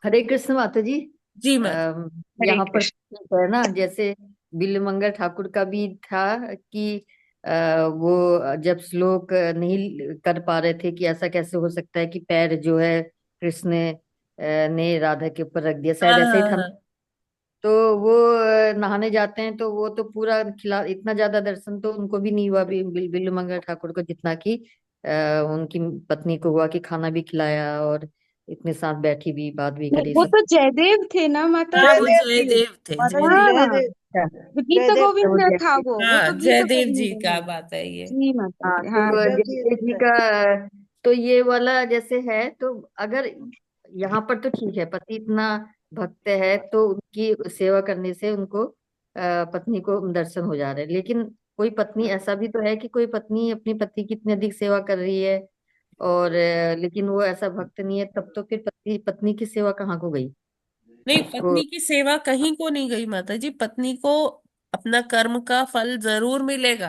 हरे कृष्ण माता जी। जी माता। हरे यहाँ पर कृष्ण। ठीक है ना, जैसे बिल्वमंगल ठाकुर का भी था कि वो जब श्लोक नहीं कर पा रहे थे कि ऐसा कैसे हो सकता है कि पैर जो है कृष्ण ने राधा के ऊपर रख दिया, शायद ऐसा ही था ना। हाँ, तो वो नहाने जाते हैं तो वो तो पूरा खिला, इतना ज्यादा दर्शन तो उनको भी नहीं हुआ बिल्वमंगल ठाकुर को जितना कि उनकी पत्नी को हुआ कि खाना भी खिलाया और इतने साथ बैठी भी, बात भी करी वो सब। तो जयदेव थे ना माता हाँ, जी? वो जयदेव जी, जयदेव थे, माता जी जयदेव। हाँ, जयदेव, गीत जयदेव थे वो। गोविंद था वो हाँ, तो गीत जयदेव जी गोविंद का है। बात है ये। जी माता हाँ जी। तो हाँ जयदेव जी जयदेव जी है। का, तो ये वाला जैसे है तो अगर यहाँ पर तो ठीक है, पति इतना भक्त है तो उनकी सेवा करने से उनको पत्नी को दर्शन हो जा रहे हैं। लेकिन कोई पत्नी ऐसा भी तो है कि कोई पत्नी अपनी पति की इतनी अधिक सेवा कर रही है और लेकिन वो ऐसा भक्त नहीं है, तब तो फिर पत्नी पत्नी की सेवा कहाँ को गई नहीं, उसको। पत्नी की सेवा कहीं को नहीं गई माता जी। पत्नी को अपना कर्म का फल जरूर मिलेगा,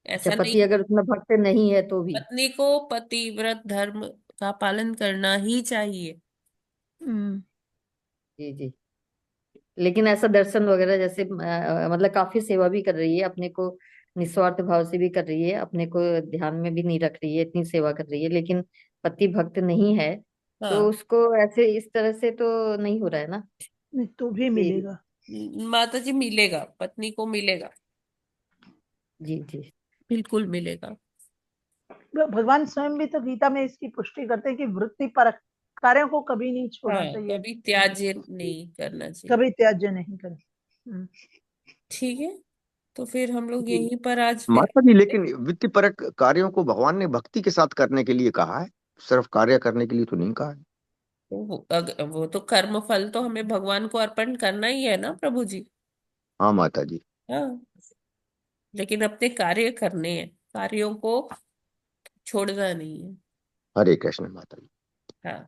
अच्छा, ऐसा नहीं। पति अगर उतना भक्त नहीं है तो भी। पत्नी को पतिव्रत धर्म का पालन करना ही चाहिए। हम्म, जी जी। लेकिन ऐसा दर्शन वगैरह जैसे मतलब काफी सेवा भी कर रही है, अपने को निस्वार्थ भाव से भी कर रही है, अपने को ध्यान में भी नहीं रख रही है, इतनी सेवा कर रही है, लेकिन पति भक्त नहीं है तो हाँ, उसको ऐसे इस तरह से तो नहीं हो रहा है ना नहीं तो भी कि। मिलेगा। माता जी मिलेगा, पत्नी को मिलेगा, जी जी। बिल्कुल मिलेगा। भगवान स्वयं भी तो गीता में इसकी पुष्टि करते हैं कि वृत्ति पर कार्यों को कभी नहीं छोड़ना हाँ, चाहिए, कभी त्याज्य नहीं करना चाहिए। कभी त्याज्य नहीं करें। ठीक है, तो फिर हम लोग जी यहीं पर आज फिर। माता जी, लेकिन वित्तपरक कार्यों को भगवान ने भक्ति के साथ करने के लिए कहा है, सिर्फ कार्य करने के लिए तो नहीं कहा है। वो तो कर्म फल तो हमें भगवान को अर्पण करना ही है ना प्रभु जी। हाँ माता जी। हाँ, लेकिन अपने कार्य करने हैं, कार्यों को छोड़ना नहीं है। हरे कृष्ण माता जी। हाँ,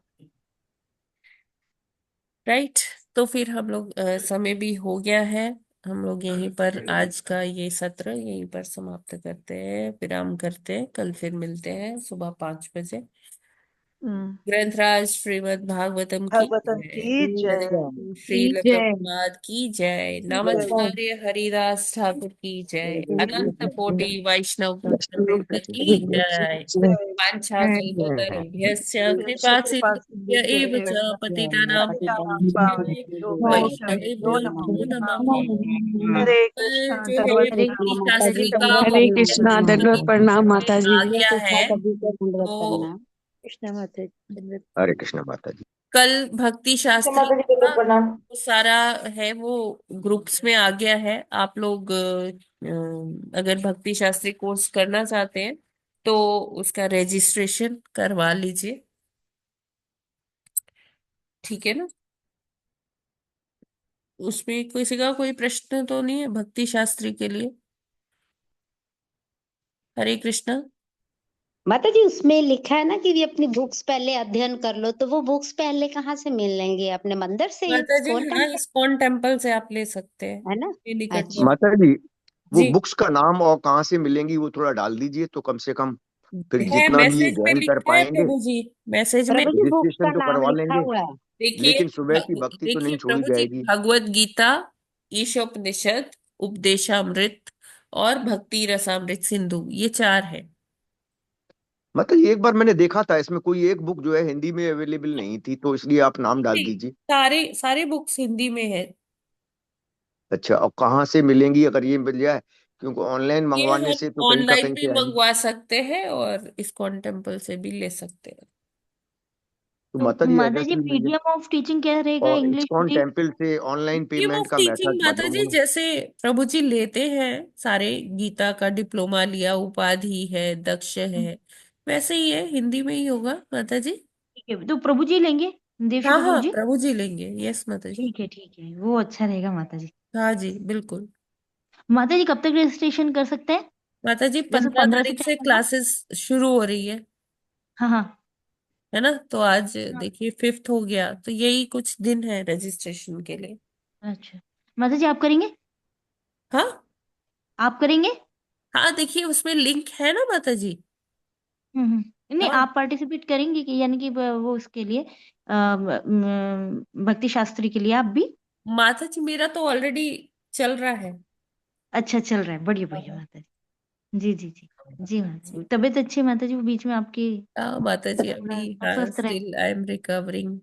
राइट। तो फिर हम लोग समय भी हो गया है, हम लोग यहीं पर आज का ये सत्र यहीं पर समाप्त करते हैं, विराम करते हैं। कल फिर मिलते हैं सुबह 5 बजे। हम्म, ग्रंथराज श्रीमद् भागवतम की भागवतम जय। की जय, सदगुरु की श्रील जय। प्रभुपाद की जय। जय। नमस्कार्य हरिदास ठाकुर की जय। अनंत कोटि वैष्णव वृंद की जय। जय वाञ्छाकल्पतरुभ्यश्च कृष्ण कृपा कृपा सिन्धुभ्य एव च पतितानां पतितानां पावनेभ्यो पावनेभ्यो वैष्णवेभ्यो नमो नमः। हरे कृष्णा जो है दंडवत भक्ति प्रणाम माता शास्त्री जी। का हरे कृष्णा, दंडवत प्रणाम माता जी। आ गया है, तो कृष्ण माता जी। हरे कृष्ण माता जी। कल भक्ति शास्त्री का वो सारा है, वो ग्रुप्स में आ गया है। आप लोग अगर भक्ति शास्त्री कोर्स करना चाहते हैं तो उसका रजिस्ट्रेशन करवा लीजिए, ठीक है ना। उसमें किसी का कोई प्रश्न तो नहीं है भक्ति शास्त्री के लिए। हरे कृष्णा। माता जी उसमें लिखा है ना कि भी अपनी बुक्स पहले अध्ययन कर लो, तो वो बुक्स पहले कहाँ से मिल लेंगे? अपने मंदिर से ही, माता जी, कौन हाँ, टेम्पल, इस्कॉन टेम्पल से आप ले सकते हैं, है ना? कोई दिक्कत नहीं। अच्छा माता जी, वो जी, बुक्स का नाम और कहाँ से मिलेंगी वो थोड़ा डाल दीजिए, तो कम से कम फिर है, जितना भी ये मैसेज में ज्वाइन कर लिखा है पाएंगे। प्रभु जी, मैसेज में। प्रभु जी बुक्स का रजिस्ट्रेशन तो नाम करवा लिखा लेंगे, हुआ है। देखिए लेकिन सुबह की भक्ति तो देखिए नहीं छोड़ी प्रभु जी, जाएगी। भगवत गीता, ईशोपनिषद, उपदेशामृत और भक्ति रसामृत सिंधु, ये 4 है। मतलब ये एक बार मैंने देखा था, इसमें कोई एक बुक जो है हिंदी में अवेलेबल नहीं थी, तो इसलिए आप नाम डाल नहीं, दीजिए। सारे सारे बुक्स हिंदी में है। अच्छा, और कहाँ से मिलेंगी अगर ये मिल जाए? क्योंकि ऑनलाइन ये मंगवाने हम से तो कहीं का ऑनलाइन कहीं भी से आएंगे। मंगवा सकते हैं और इस्कॉन टेम्पल से भी ले सकते हैं। तो तो माता जी माता एड्रेस जी लिख लीजिए। मीडियम ऑफ टीचिंग क्या रहेगा? और इंग्लिश इस्कॉन मीडियम? टेम्पल से ऑनलाइन मीडियम पेमेंट ऑफ का टीचिंग मेथड माता जी, मालूम है? जैसे प्रभु जी लेते हैं सारे, गीता का डिप्लोमा लिया, उपाधि है, दक्ष है, वैसे ही है, हिंदी में ही होगा माता जी। ठीक है, तो प्रभु जी लेंगे, देवशी हाँ प्रभु हाँ, जी। प्रभु जी लेंगे, यस माता जी। ठीक है, वो अच्छा रहेगा माता जी। हाँ जी बिल्कुल। माता जी कब तक रजिस्ट्रेशन कर सकते हैं? माता जी जैसे 15 15 से तारीख क्या से होगा? क्लासेस शुरू हो रही है हाँ हाँ है ना? तो आज हाँ। देखिए 5th हो गया, तो यही कुछ दिन है रजिस्ट्रेशन के लिए। अच्छा माता जी, आप करेंगे? हाँ आप करेंगे? हाँ, देखिए उसमें लिंक है ना माता जी। नहीं, हाँ आप पार्टिसिपेट करेंगे कि, यानी कि वो उसके लिए भक्ति शास्त्री के लिए आप भी? माता जी, मेरा तो ऑलरेडी चल रहा है। अच्छा चल रहा है, बढ़िया बढ़िया हाँ माता जी। जी जी जी जी माता जी, तबीयत अच्छी है माता जी? वो बीच में आपकी हाँ माता जी, थोड़ा अभी हाँ, अस्वस्थ रहे। Still I am recovering.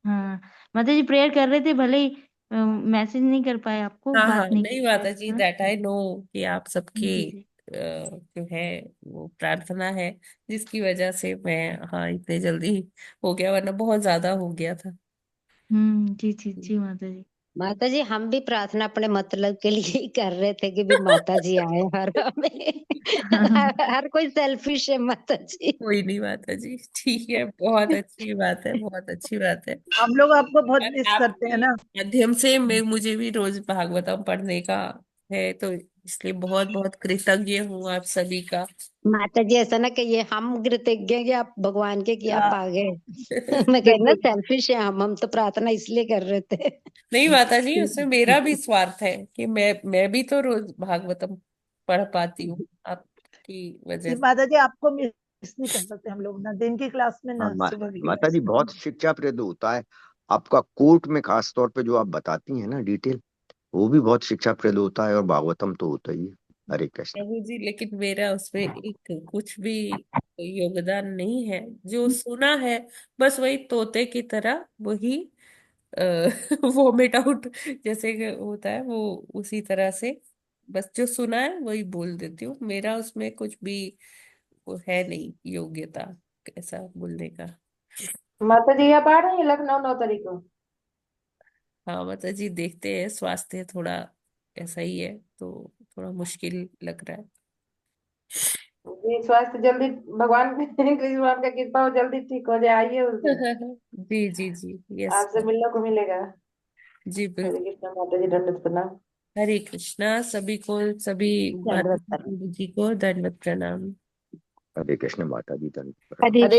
हाँ माता जी, प्रेयर कर रहे थे, भले ही मैसेज नहीं कर पाए, आपको हाँ हाँ, बात नहीं नहीं कर पाए माता जी, आपसे, है दैट आई नो कि आप सबके ना? जी जी। जो है वो प्रार्थना है, जिसकी वजह से मैं, हाँ, इतने जल्दी हो गया, वरना बहुत ज्यादा हो गया था। जी जी जी माता जी। माता जी हम भी प्रार्थना अपने मतलब के लिए ही कर रहे थे कि भी माता जी आए हर हमें। हर कोई सेल्फिश है माता जी। कोई नहीं माता जी, ठीक है, बहुत अच्छी बात है, बहुत अच्छी बात है। हम लोग आपको बहुत और मिस करते हैं आपके ना। माध्यम से मुझे भी रोज भागवतम पढ़ने का है, तो इसलिए बहुत बहुत कृतज्ञ हूँ आप सभी का। माता जी ऐसा ना कहिए, हम कृतज्ञ हैं कि आप भगवान के कि आप हाँ, आ गए। मैं कहना बिल्कुल। सेल्फिश है, हम तो प्रार्थना इसलिए कर रहे थे। नहीं माता जी, उसमें मेरा भी स्वार्थ है कि मैं भी तो रोज भागवतम पढ़ पाती हूँ आपकी वजह ये से। माता जी आपको मिस नहीं कर सकते हम लोग, ना दिन की क्लास में हाँ ना सुबह की माता क्लास जी, बहुत शिक्षाप्रद होता है आपका कोर्ट में, खास तौर पे जो आप बताती हैं ना डिटेल, वो भी बहुत शिक्षाप्रद होता है, और भागवतम तो होता ही है। हरे कृष्ण। प्रभु जी, लेकिन मेरा उसमें एक कुछ भी योगदान नहीं है, जो सुना है बस वही तोते की तरह वही वोमिट आउट जैसे कि होता है, वो उसी तरह से बस जो सुना है वही बोल देती हूँ। मेरा उसमें कुछ भी वो है नहीं योग्यता ऐसा बोलने का। माता जी आप आ रही हैं लखनऊ 9 तारीख को? हाँ माता जी, देखते हैं, स्वास्थ्य थोड़ा ऐसा ही है, तो थोड़ा मुश्किल लग रहा जी स्वास्थ्य जल्दी, भगवान कृष्ण भगवान का कृपा हो, जल्दी ठीक हो जाए, आइए उस दिन, है। जी जी जी, यस। आपसे मिलने को मिलेगा। जी हरे बिल्कुल। कृष्ण माता जी, दंडवत प्रणाम। हरे कृष्णा, सभी को, सभी माता दंडवत प्रणाम। जी को दंडवत प्रणाम। हरे कृष्ण माता जी, धन्यवाद। हरे हरे